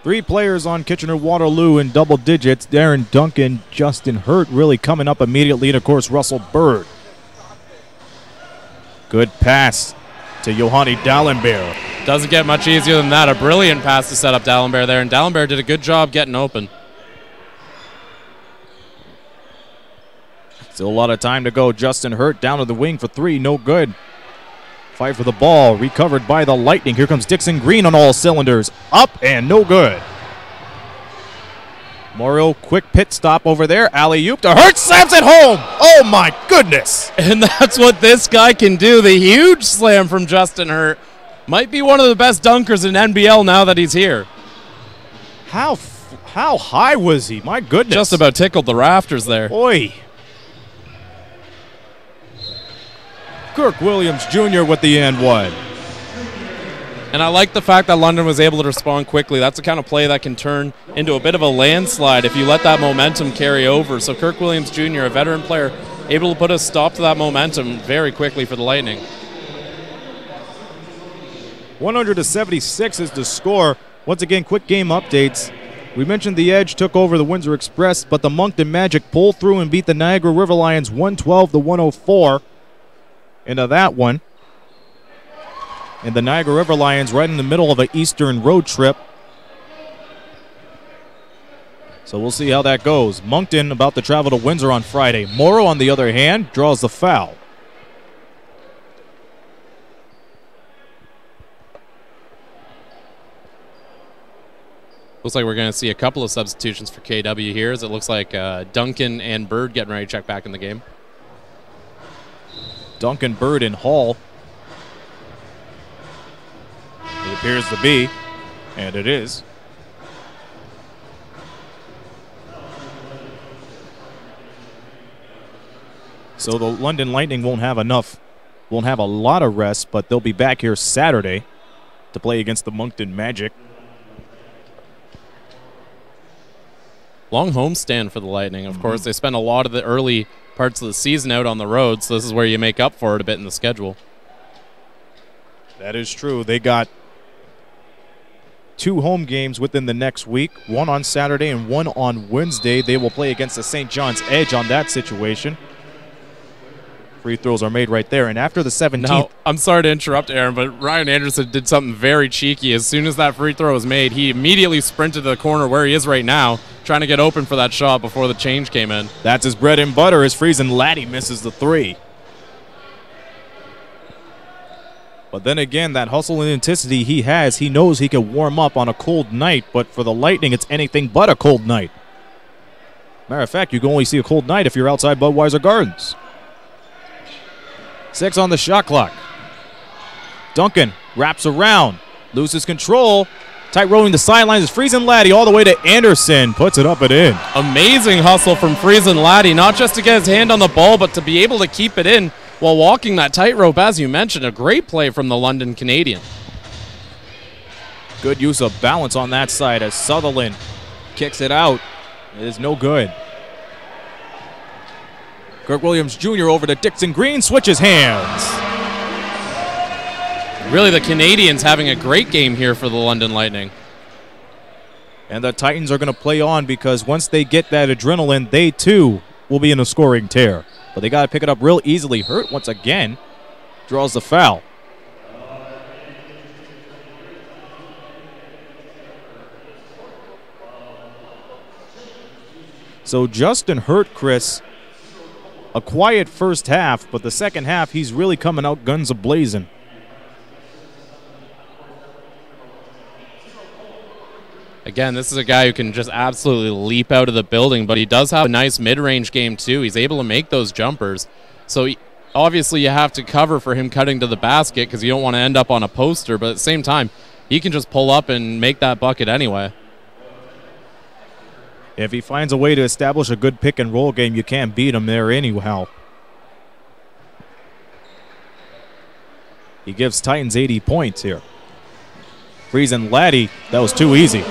3 players on Kitchener-Waterloo in double digits. Darren Duncan, Justin Hurt really coming up immediately, and of course Russell Bird. Good pass to Yohani Dallenberg. Doesn't get much easier than that. A brilliant pass to set up Dallenberg there, and Dallenberg did a good job getting open. Still a lot of time to go. Justin Hurt down to the wing for 3, no good. Fight for the ball, recovered by the Lightning. Here comes Dixon Green on all cylinders. Up and no good. Morrow, quick pit stop over there. Alley-oop to Hurt, slams it home. Oh my goodness. And that's what this guy can do. The huge slam from Justin Hurt. Might be one of the best dunkers in NBL now that he's here. How high was he? My goodness. Just about tickled the rafters there. Oi. Kirk Williams Jr. with the and 1. And I like the fact that London was able to respond quickly. That's the kind of play that can turn into a bit of a landslide if you let that momentum carry over. So Kirk Williams Jr., a veteran player, able to put a stop to that momentum very quickly for the Lightning. 100-76 is the score. Once again, quick game updates. We mentioned the Edge took over the Windsor Express, but the Moncton Magic pulled through and beat the Niagara River Lions 112-104. Into that one. And the Niagara River Lions right in the middle of an Eastern road trip. So we'll see how that goes. Moncton about to travel to Windsor on Friday. Morrow, on the other hand, draws the foul. Looks like we're going to see a couple of substitutions for KW here, as it looks like Duncan and Bird getting ready to check back in the game. Duncan, Bird, and Hall. It appears to be, and it is. So the London Lightning won't have a lot of rest, but they'll be back here Saturday to play against the Moncton Magic. Long homestand for the Lightning. Of course, they spent a lot of the early parts of the season out on the road, so this is where you make up for it a bit in the schedule. That is true. They got 2 home games within the next week, one on Saturday and one on Wednesday. They will play against the St. John's Edge on that situation. Free throws are made right there. And after the 17th. Now, I'm sorry to interrupt, Aaron, but Ryan Anderson did something very cheeky. As soon as that free throw was made, he immediately sprinted to the corner where he is right now, trying to get open for that shot before the change came in. That's his bread and butter, as Friesen Laddie misses the three. But then again, that hustle and intensity he has, he knows he can warm up on a cold night, but for the Lightning, it's anything but a cold night. Matter of fact, you can only see a cold night if you're outside Budweiser Gardens. 6 on the shot clock. Duncan wraps around, loses control. Tight rolling the sidelines is Friesen Laddie all the way to Anderson. Puts it up and in. Amazing hustle from Friesen Laddie, not just to get his hand on the ball, but to be able to keep it in while walking that tightrope, as you mentioned. A great play from the London Canadian. Good use of balance on that side as Sutherland kicks it out. It is no good. Kirk Williams Jr. over to Dixon Green, switches hands. Really, the Canadians having a great game here for the London Lightning. And the Titans are going to play on because once they get that adrenaline, they too will be in a scoring tear. But they got to pick it up real easily. Hurt once again draws the foul. So Justin Hurt, Chris, a quiet first half, but the second half he's really coming out guns a-blazing. Again, this is a guy who can just absolutely leap out of the building, but he does have a nice mid-range game too. He's able to make those jumpers. So obviously you have to cover for him cutting to the basket because you don't want to end up on a poster, but at the same time, he can just pull up and make that bucket anyway. If he finds a way to establish a good pick and roll game, you can't beat him there anyhow. He gives Titans 80 points here. Friesen Laddie, that was too easy.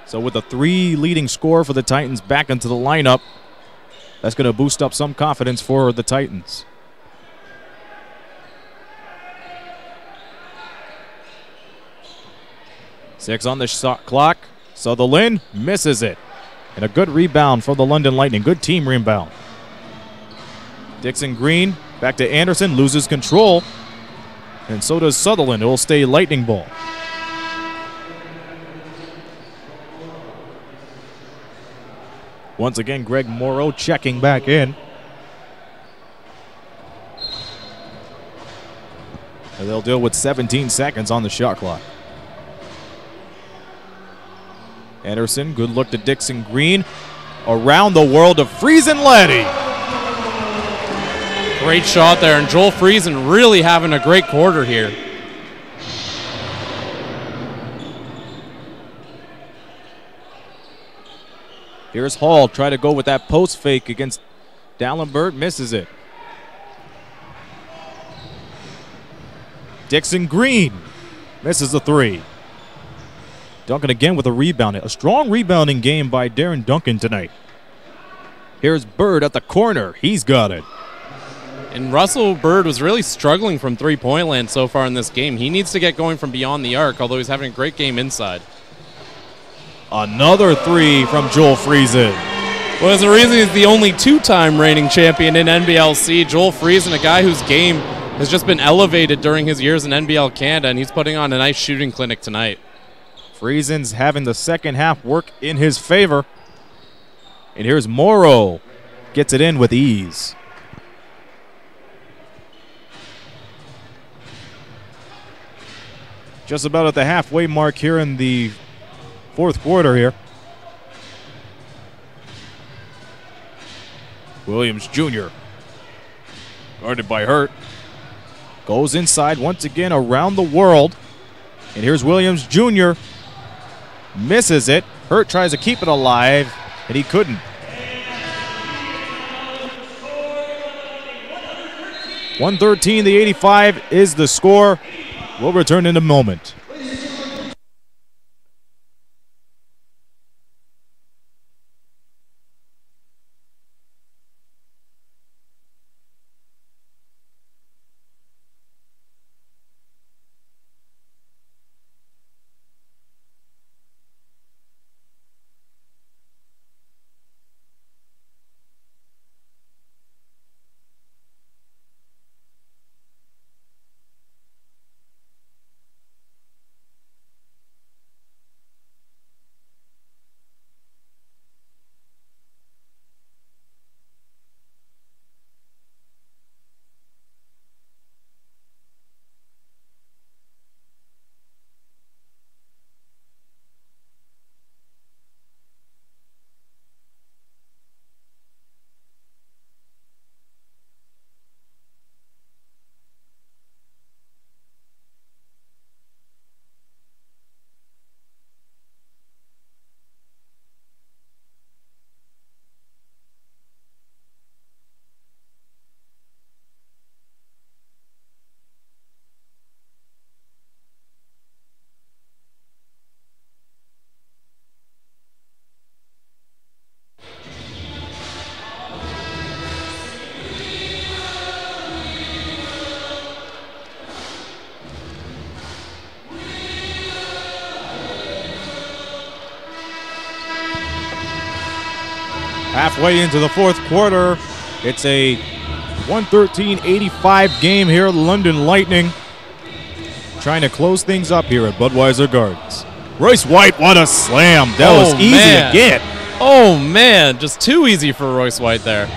So with the 3 leading scorer for the Titans back into the lineup, that's going to boost up some confidence for the Titans. Six on the shot clock. Sutherland misses it. And a good rebound for the London Lightning. Good team rebound. Dixon Green back to Anderson, loses control. And so does Sutherland. It will stay Lightning ball. Once again, Greg Morrow checking back in. And they'll deal with 17 seconds on the shot clock. Anderson, good look to Dixon Green. Around the world of Friesen Laddie. Great shot there, and Joel Friesen really having a great quarter here. Here's Hall, try to go with that post fake against Dallenberg, misses it. Dixon Green misses the 3. Duncan again with a rebound. A strong rebounding game by Darren Duncan tonight. Here's Bird at the corner. He's got it. And Russell Bird was really struggling from three-point land so far in this game. He needs to get going from beyond the arc, although he's having a great game inside. Another 3 from Joel Friesen. Well, there's a reason he's the only 2-time reigning champion in NBLC. Joel Friesen, a guy whose game has just been elevated during his years in NBL Canada, and he's putting on a nice shooting clinic tonight. Friesen's having the second half work in his favor. And here's Morrow. Gets it in with ease. Just about at the halfway mark here in the fourth quarter here. Williams Jr. guarded by Hurt. Goes inside once again around the world. And here's Williams Jr. Misses it. Hurt tries to keep it alive, and he couldn't. .113 the 85 is the score. We'll return in a moment. Halfway into the fourth quarter, it's a 113-85 game here at London Lightning. Trying to close things up here at Budweiser Gardens. Royce White, what a slam. That was easy to get. Oh, man, just too easy for Royce White there.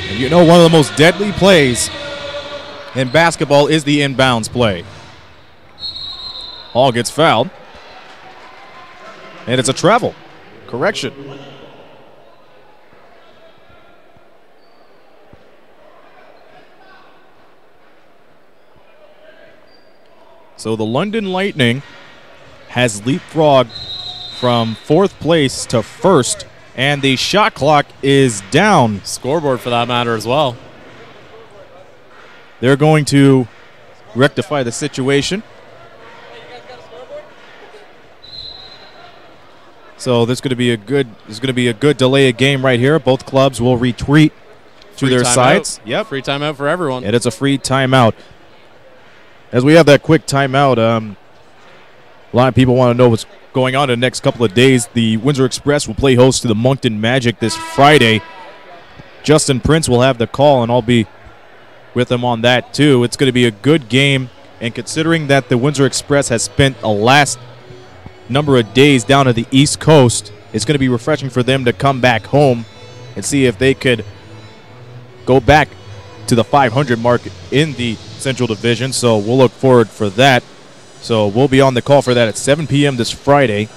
And you know, one of the most deadly plays in basketball is the inbounds play. Hall gets fouled. And it's a travel. Correction. So the London Lightning has leapfrogged from fourth place to first, and the shot clock is down. Scoreboard for that matter as well. They're going to rectify the situation. So there's going to be a good delay of game right here. Both clubs will retreat to their sides. Yep. Free timeout for everyone. And it's a free timeout. As we have that quick timeout, a lot of people want to know what's going on in the next couple of days. The Windsor Express will play host to the Moncton Magic this Friday. Justin Prince will have the call, and I'll be with him on that too. It's going to be a good game, and considering that the Windsor Express has spent the last number of days down at the East Coast, it's going to be refreshing for them to come back home and see if they could go back to the 500 mark in the Central Division. So we'll look forward for that. So we'll be on the call for that at 7 p.m. this Friday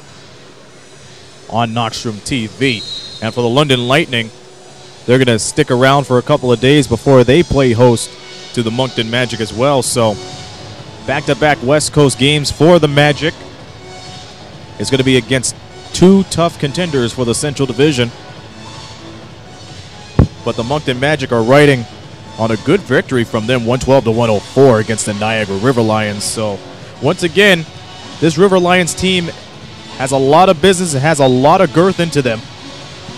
on Knoxstrom TV. And for the London Lightning, they're going to stick around for a couple of days before they play host to the Moncton Magic as well. So back-to-back West Coast games for the Magic. It's going to be against two tough contenders for the Central Division. But the Moncton Magic are riding on a good victory from them, 112-104 against the Niagara River Lions. So once again, this River Lions team has a lot of business. It has a lot of girth into them.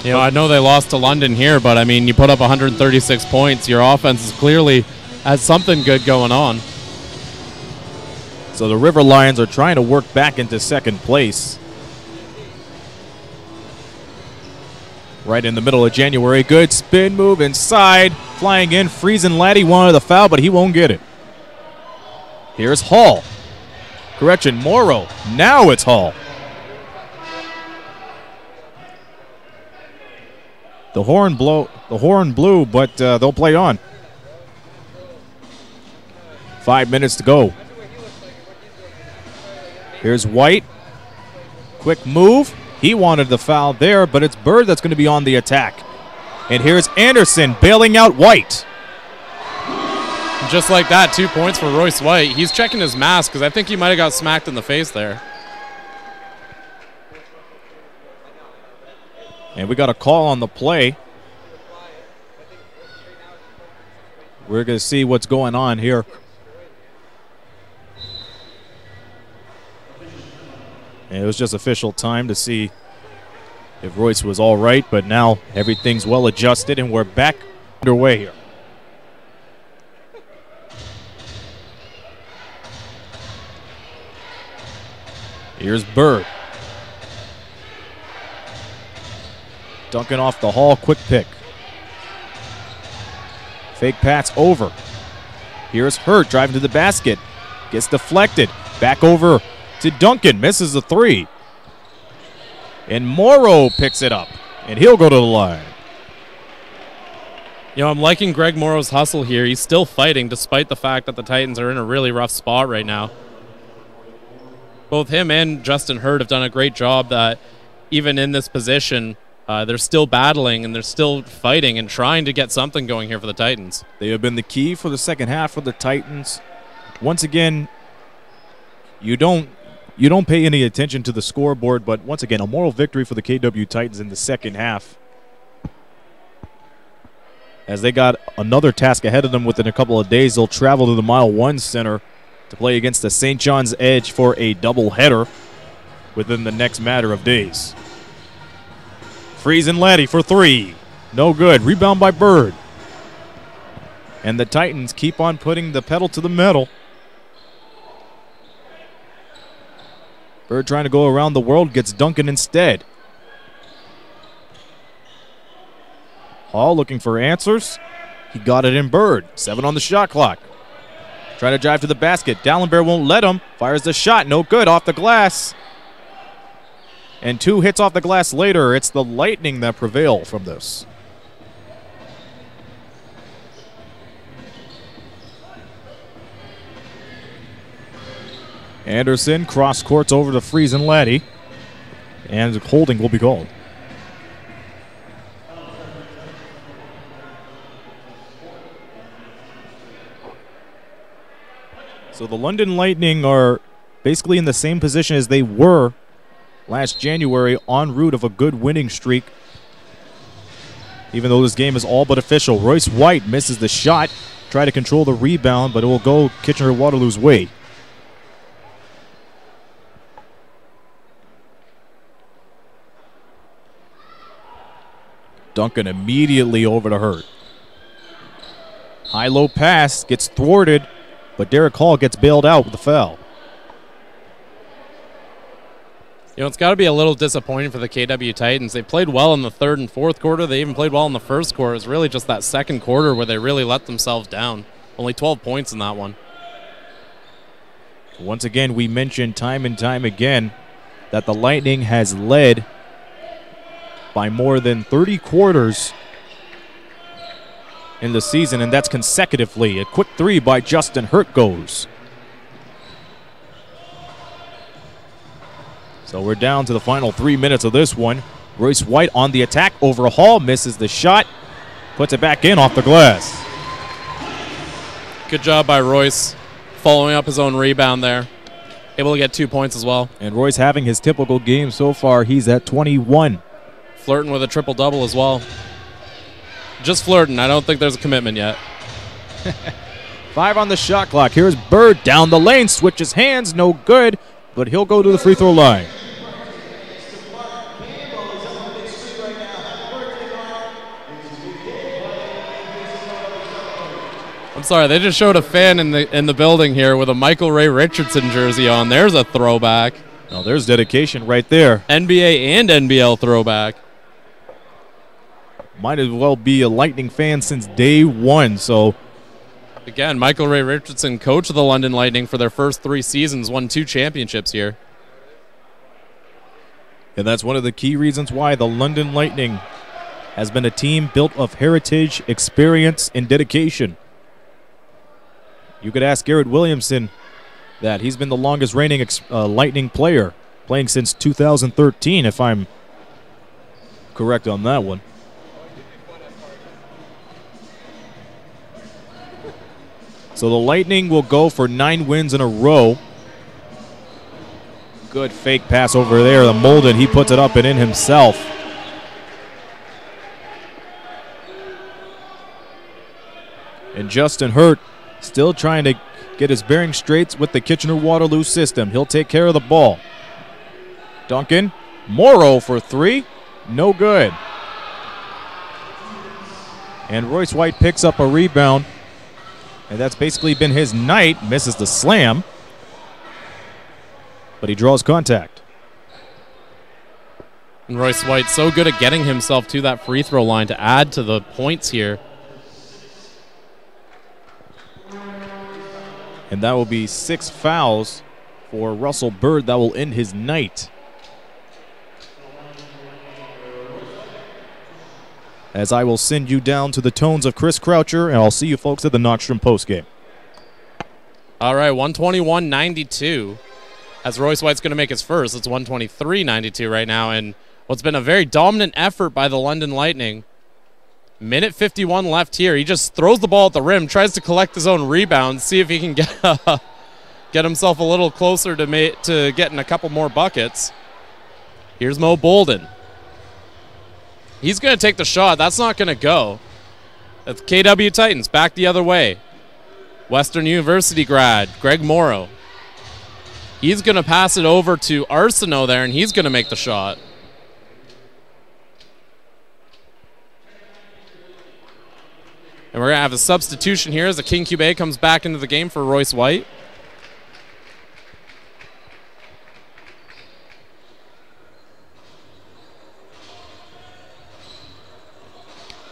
You know, I know they lost to London here, but I mean, you put up 136 points. Your offense is clearly has something good going on. So the River Lions are trying to work back into second place. Right in the middle of January. Good spin move inside. Flying in. Friesen Laddie wanted the foul, but he won't get it. Here's Hall. Correction, Morrow. Now it's Hall. The horn blew, but they'll play on. 5 minutes to go. Here's White. Quick move. He wanted the foul there, but it's Bird that's going to be on the attack. And here's Anderson bailing out White. Just like that, 2 points for Royce White. He's checking his mask because I think he might have got smacked in the face there. And we got a call on the play. We're going to see what's going on here. And it was just official time to see if Royce was all right, but now everything's well adjusted and we're back underway here. Here's Bird. Dunking off the Hall, quick pick. Fake pass over. Here's Hurt driving to the basket. Gets deflected. Back over to Duncan. Misses the three. And Morrow picks it up. And he'll go to the line. You know, I'm liking Greg Morrow's hustle here. He's still fighting despite the fact that the Titans are in a really rough spot right now. Both him and Justin Hurt have done a great job that even in this position, they're still battling and they're still fighting and trying to get something going here for the Titans. They have been the key for the second half for the Titans. Once again, you don't pay any attention to the scoreboard, but once again, a moral victory for the KW Titans in the second half, as they got another task ahead of them within a couple of days. They'll travel to the Mile 1 Center to play against the St. John's Edge for a doubleheader within the next matter of days. Friesen Laddie for three. No good. Rebound by Bird. And the Titans keep on putting the pedal to the metal. Bird trying to go around the world, gets Duncan instead. Hall looking for answers. He got it in Bird. 7 on the shot clock. Try to drive to the basket. Dallenberg won't let him. Fires the shot. No good. Off the glass. And 2 hits off the glass later. It's the Lightning that prevail from this. Anderson cross courts over to Friesen Laddie. And holding will be called. So the London Lightning are basically in the same position as they were last January, en route of a good winning streak. Even though this game is all but official. Royce White misses the shot. Try to control the rebound, but it will go Kitchener-Waterloo's way. Duncan immediately over to Hurt. High-low pass gets thwarted, but Derek Hall gets bailed out with the foul. You know, it's got to be a little disappointing for the KW Titans. They played well in the third and fourth quarter. They even played well in the first quarter. It was really just that second quarter where they really let themselves down. Only 12 points in that one. Once again, we mentioned time and time again that the Lightning has led by more than 30 quarters in the season, and that's consecutively. A quick 3 by Justin Hurt goes. So we're down to the final 3 minutes of this one. Royce White on the attack over Hall, misses the shot, puts it back in off the glass. Good job by Royce, following up his own rebound there. Able to get 2 points as well. And Royce having his typical game so far. He's at 21. Flirting with a triple-double as well. Just flirting. I don't think there's a commitment yet. 5 on the shot clock. Here's Bird down the lane, switches hands, no good, but he'll go to the free throw line. I'm sorry, they just showed a fan in the building here with a Michael Ray Richardson jersey on. There's a throwback. Oh, there's dedication right there. NBA and NBL throwback. Might as well be a Lightning fan since day one. So again, Michael Ray Richardson, coach of the London Lightning for their first 3 seasons, won 2 championships here. And that's one of the key reasons why the London Lightning has been a team built of heritage, experience, and dedication. You could ask Garrett Williamson that. He's been the longest reigning Lightning player, playing since 2013, if I'm correct on that one. So the Lightning will go for 9 wins in a row. Good fake pass over there. The Molden, he puts it up and in himself. And Justin Hurt still trying to get his bearings straight with the Kitchener-Waterloo system. He'll take care of the ball. Duncan, Morrow for 3. No good. And Royce White picks up a rebound. And that's basically been his night. Misses the slam. But he draws contact. And Royce White so good at getting himself to that free throw line to add to the points here. And that will be 6 fouls for Russell Bird. That will end his night. As I will send you down to the tones of Chris Croucher, and I'll see you folks at the Nordstrom postgame. All right, 121-92. As Royce White's going to make his first. It's 123-92 right now. And what's been a very dominant effort by the London Lightning. Minute 51 left here. He just throws the ball at the rim, tries to collect his own rebound, see if he can get himself a little closer to getting a couple more buckets. Here's Mo Bolden. He's going to take the shot. That's not going to go. That's KW Titans back the other way. Western University grad, Greg Morrow. He's going to pass it over to Arsenault there, and he's going to make the shot. And we're going to have a substitution here as the King Cube comes back into the game for Royce White.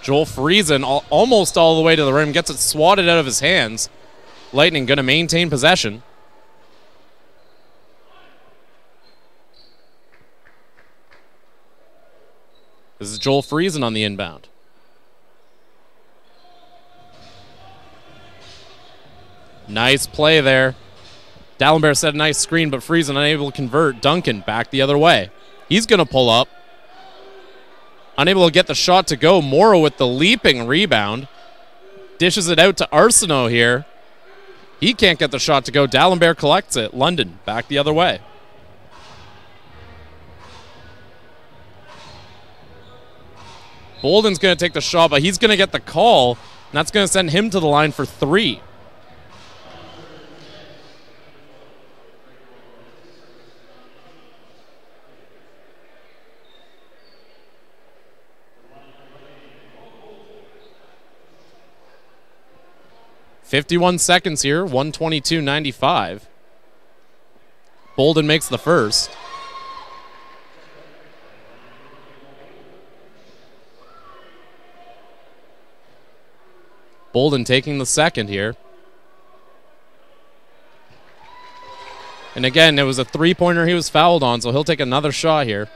Joel Friesen almost all the way to the rim, gets it swatted out of his hands. Lightning going to maintain possession. This is Joel Friesen on the inbound. Nice play there. Dallenberg set a nice screen, but Friesen unable to convert. Duncan back the other way. He's going to pull up. Unable to get the shot to go. Morrow with the leaping rebound. Dishes it out to Arsenault here. He can't get the shot to go. Dallenberg collects it. London back the other way. Bolden's going to take the shot, but he's going to get the call, and that's going to send him to the line for 3. .51 seconds here, 122.95. Bolden makes the first. Bolden taking the second here. And again, it was a three-pointer he was fouled on, so he'll take another shot here.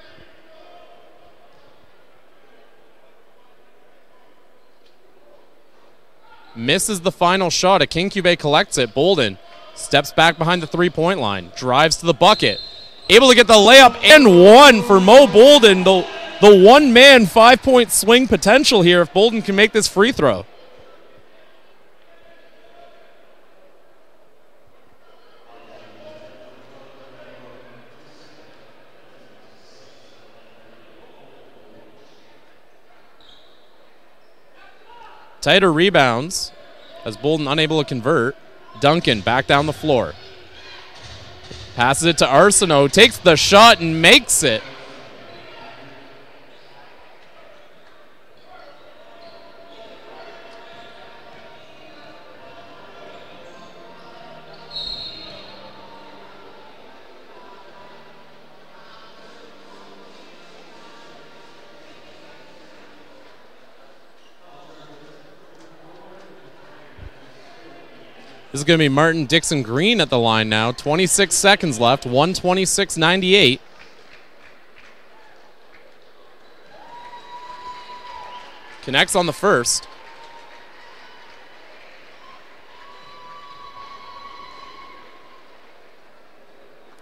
Misses the final shot. Akinkube collects it. Bolden steps back behind the three-point line. Drives to the bucket. Able to get the layup and one for Mo Bolden. The one-man 5-point swing potential here if Bolden can make this free throw. Tighter rebounds as Bolden unable to convert. Duncan back down the floor. Passes it to Arsenault, takes the shot and makes it. This is going to be Martin Dixon Green at the line now. 26 seconds left, 126.98. Connects on the first.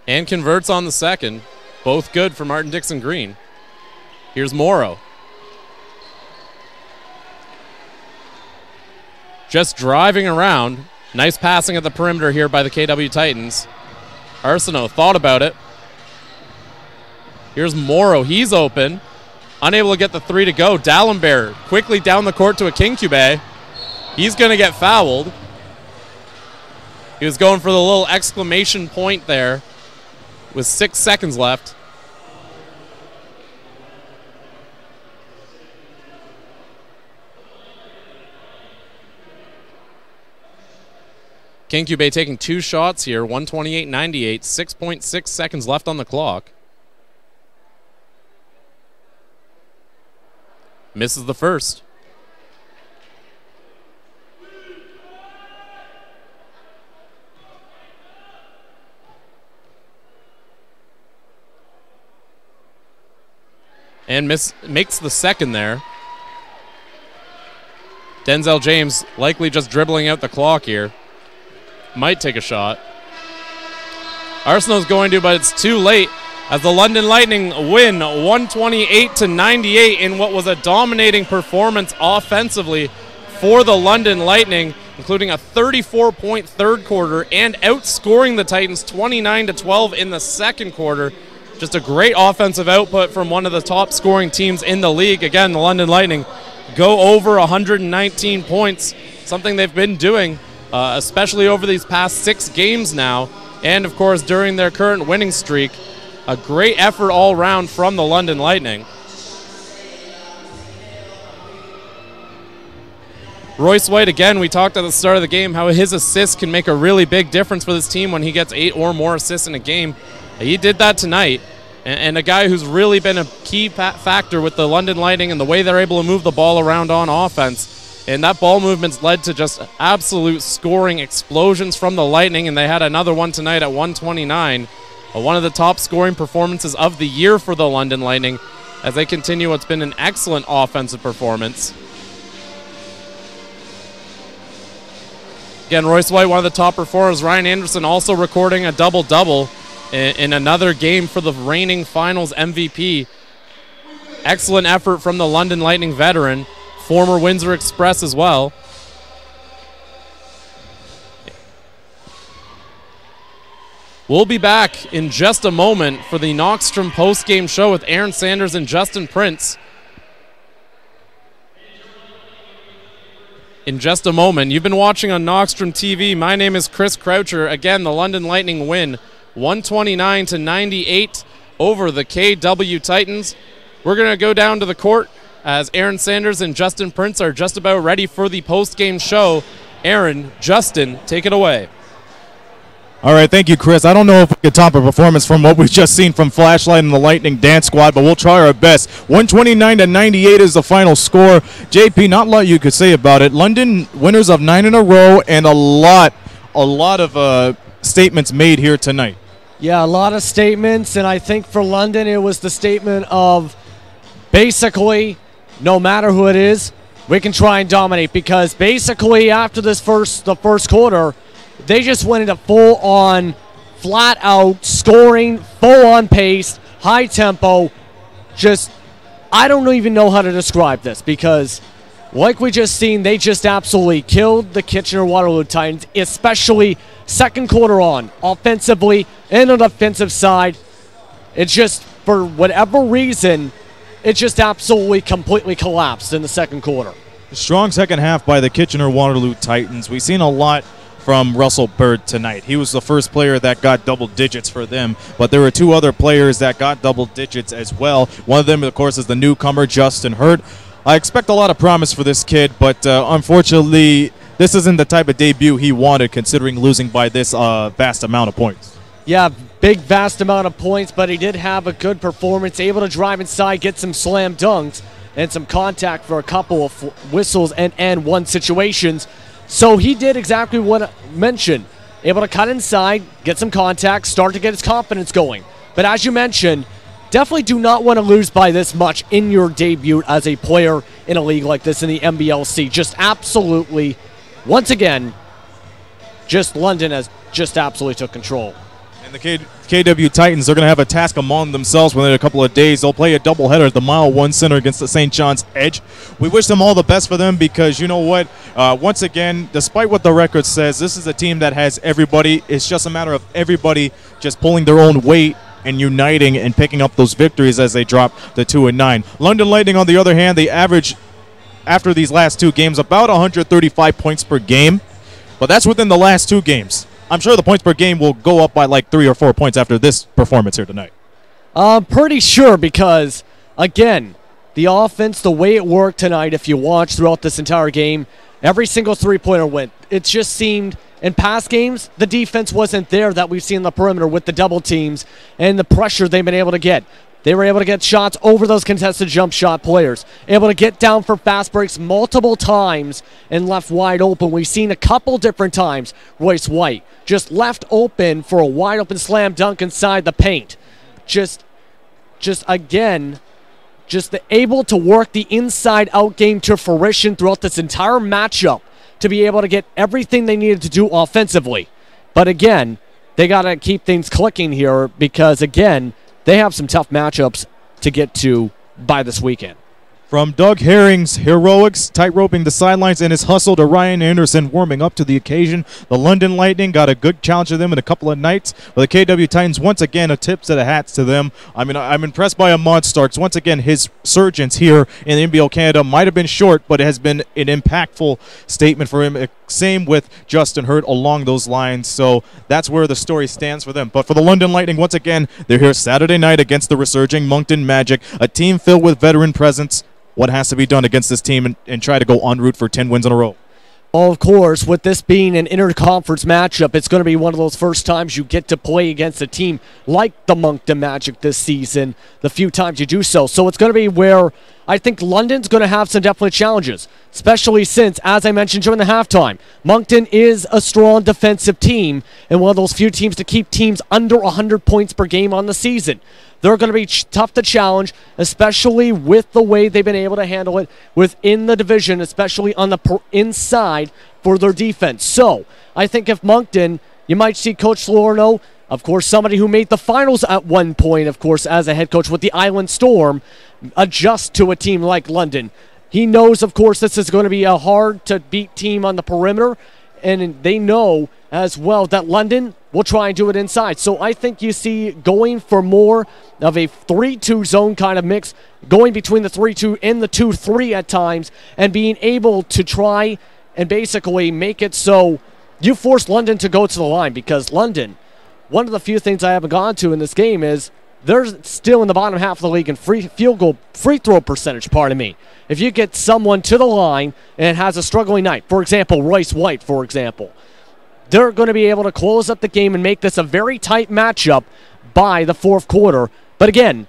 And converts on the second. Both good for Martin Dixon Green. Here's Morrow. Just driving around. Nice passing at the perimeter here by the KW Titans. Arsenault thought about it. Here's Morrow. He's open. Unable to get the 3 to go. Dallenberg quickly down the court to Akinkube. He's going to get fouled. He was going for the little exclamation point there with 6 seconds left. Akinkube taking 2 shots here, 128.98, 6.6 seconds left on the clock. Misses the first. And makes the second there. Denzel James likely just dribbling out the clock here. Might take a shot. Arsenault's going to, but it's too late as the London Lightning win 128-98 in what was a dominating performance offensively for the London Lightning, including a 34-point third quarter and outscoring the Titans 29-12 in the second quarter. Just a great offensive output from one of the top scoring teams in the league. Again, the London Lightning go over 119 points, something they've been doing especially over these past 6 games now, and of course during their current winning streak. A great effort all around from the London Lightning. Royce White, again, we talked at the start of the game how his assists can make a really big difference for this team when he gets 8 or more assists in a game. He did that tonight. and a guy who's really been a key factor with the London Lightning and the way they're able to move the ball around on offense. And that ball movement's led to just absolute scoring explosions from the Lightning, and they had another one tonight at 129. One of the top scoring performances of the year for the London Lightning as they continue what's been an excellent offensive performance. Again, Royce White, one of the top performers. Ryan Anderson also recording a double-double in another game for the reigning finals MVP. Excellent effort from the London Lightning veteran, former Windsor Express as well. We'll be back in just a moment for the Knockstrom post-game show with Aaron Sanders and Justin Prince. In just a moment. You've been watching on Knockstrom TV. My name is Chris Croucher. Again, the London Lightning win 129-98 over the KW Titans. We're going to go down to the court as Aaron Sanders and Justin Prince are just about ready for the post-game show. Aaron, Justin, take it away. All right, thank you, Chris. I don't know if we could top a performance from what we've just seen from Flashlight and the Lightning Dance Squad, but we'll try our best. 129-98 is the final score. JP, not a lot you could say about it. London winners of 9 in a row, and a lot of statements made here tonight. Yeah, a lot of statements, and I think for London it was the statement of basically, no matter who it is, we can try and dominate, because basically after the first quarter, they just went into full-on, flat-out scoring, full-on pace, high tempo. Just, I don't even know how to describe this, because like we just seen, they just absolutely killed the Kitchener-Waterloo Titans, especially second quarter on, offensively and on the offensive side. It's just, for whatever reason, it just absolutely completely collapsed in the second quarter. Strong second half by the Kitchener-Waterloo Titans. We've seen a lot from Russell Bird tonight. He was the first player that got double digits for them, but there were 2 other players that got double digits as well. One of them, of course, is the newcomer, Justin Hurt. I expect a lot of promise for this kid, but unfortunately, this isn't the type of debut he wanted, considering losing by this vast amount of points. Yeah, big, vast amount of points, but he did have a good performance, able to drive inside, get some slam dunks, and some contact for a couple of whistles and one situations. So he did exactly what I mentioned, able to cut inside, get some contact, start to get his confidence going. But as you mentioned, definitely do not want to lose by this much in your debut as a player in a league like this in the NBLC. Just absolutely, once again, just London has just absolutely took control. And the KW Titans are going to have a task among themselves within a couple of days. They'll play a doubleheader at the Mile 1 Center against the St. John's Edge. We wish them all the best for them, because you know what? Once again, despite what the record says, this is a team that has everybody. It's just a matter of everybody just pulling their own weight and uniting and picking up those victories as they drop the 2-9. London Lightning, on the other hand, they average, after these last 2 games, about 135 points per game. But that's within the last 2 games. I'm sure the points per game will go up by like 3 or 4 points after this performance here tonight. Pretty sure, because, again, the offense, the way it worked tonight, if you watch throughout this entire game, every single three-pointer went. It just seemed, in past games, the defense wasn't there that we've seen on the perimeter with the double teams and the pressure they've been able to get. They were able to get shots over those contested jump shot players, able to get down for fast breaks multiple times and left wide open. We've seen a couple different times Royce White just left open for a wide open slam dunk inside the paint. Just again, able to work the inside out game to fruition throughout this entire matchup to be able to get everything they needed to do offensively. But again, they got to keep things clicking here, because again, they have some tough matchups to get to by this weekend. From Doug Herring's heroics, tight-roping the sidelines, and his hustle, to Ryan Anderson warming up to the occasion, the London Lightning got a good challenge to them in a couple of nights. But the KW Titans, once again, a tip to the hats to them. I mean, I'm impressed by Ahmad Starks. Once again, his surgence here in the NBL Canada might have been short, but it has been an impactful statement for him. Same with Justin Hurt along those lines. So that's where the story stands for them. But for the London Lightning, once again, they're here Saturday night against the resurging Moncton Magic, a team filled with veteran presence. What has to be done against this team and try to go en route for 10 wins in a row? Well, of course, with this being an interconference matchup, it's going to be one of those first times you get to play against a team like the Moncton Magic this season, the few times you do so. So it's going to be where I think London's going to have some definite challenges, especially since, as I mentioned during the halftime, Moncton is a strong defensive team and one of those few teams to keep teams under 100 points per game on the season. They're going to be tough to challenge, especially with the way they've been able to handle it within the division, especially on the inside for their defense. So I think if Moncton, you might see Coach Lorno, of course, somebody who made the finals at one point, of course, as a head coach with the Island Storm, adjust to a team like London. He knows, of course, this is going to be a hard-to-beat team on the perimeter, and they know as well that London will try and do it inside. So I think you see going for more of a 3-2 zone kind of mix, going between the 3-2 and the 2-3 at times, and being able to try and basically make it so you force London to go to the line, because London, one of the few things I haven't gone to in this game is they're still in the bottom half of the league in free throw percentage, pardon me. If you get someone to the line and has a struggling night, for example, Royce White, for example, they're going to be able to close up the game and make this a very tight matchup by the fourth quarter. But again,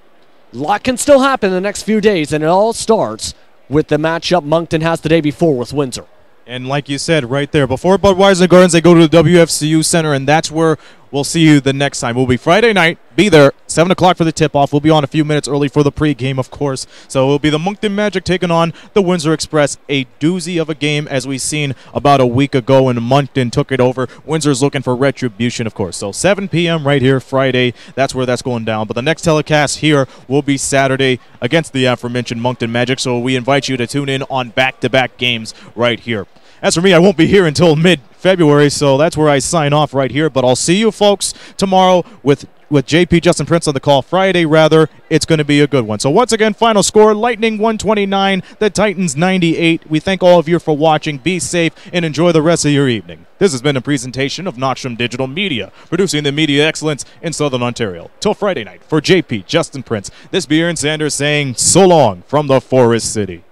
a lot can still happen in the next few days, and it all starts with the matchup Moncton has the day before with Windsor. And like you said right there, before Budweiser Gardens, they go to the WFCU Center, and that's where we'll see you the next time. We'll be Friday night. Be there, 7 o'clock for the tip-off. We'll be on a few minutes early for the pregame, of course. So it'll be the Moncton Magic taking on the Windsor Express. A doozy of a game, as we seen about a week ago when Moncton took it over. Windsor's looking for retribution, of course. So 7 p.m. right here, Friday. That's where that's going down. But the next telecast here will be Saturday against the aforementioned Moncton Magic. So we invite you to tune in on back-to-back games right here. As for me, I won't be here until mid-February, so that's where I sign off right here. But I'll see you folks tomorrow with JP Justin Prince on the call. Friday, rather. It's going to be a good one. So once again, final score, Lightning 129, the Titans 98. We thank all of you for watching. Be safe and enjoy the rest of your evening. This has been a presentation of Notcham Digital Media, producing the media excellence in Southern Ontario. Till Friday night, for JP Justin Prince, this be Aaron Sanders saying so long from the Forest City.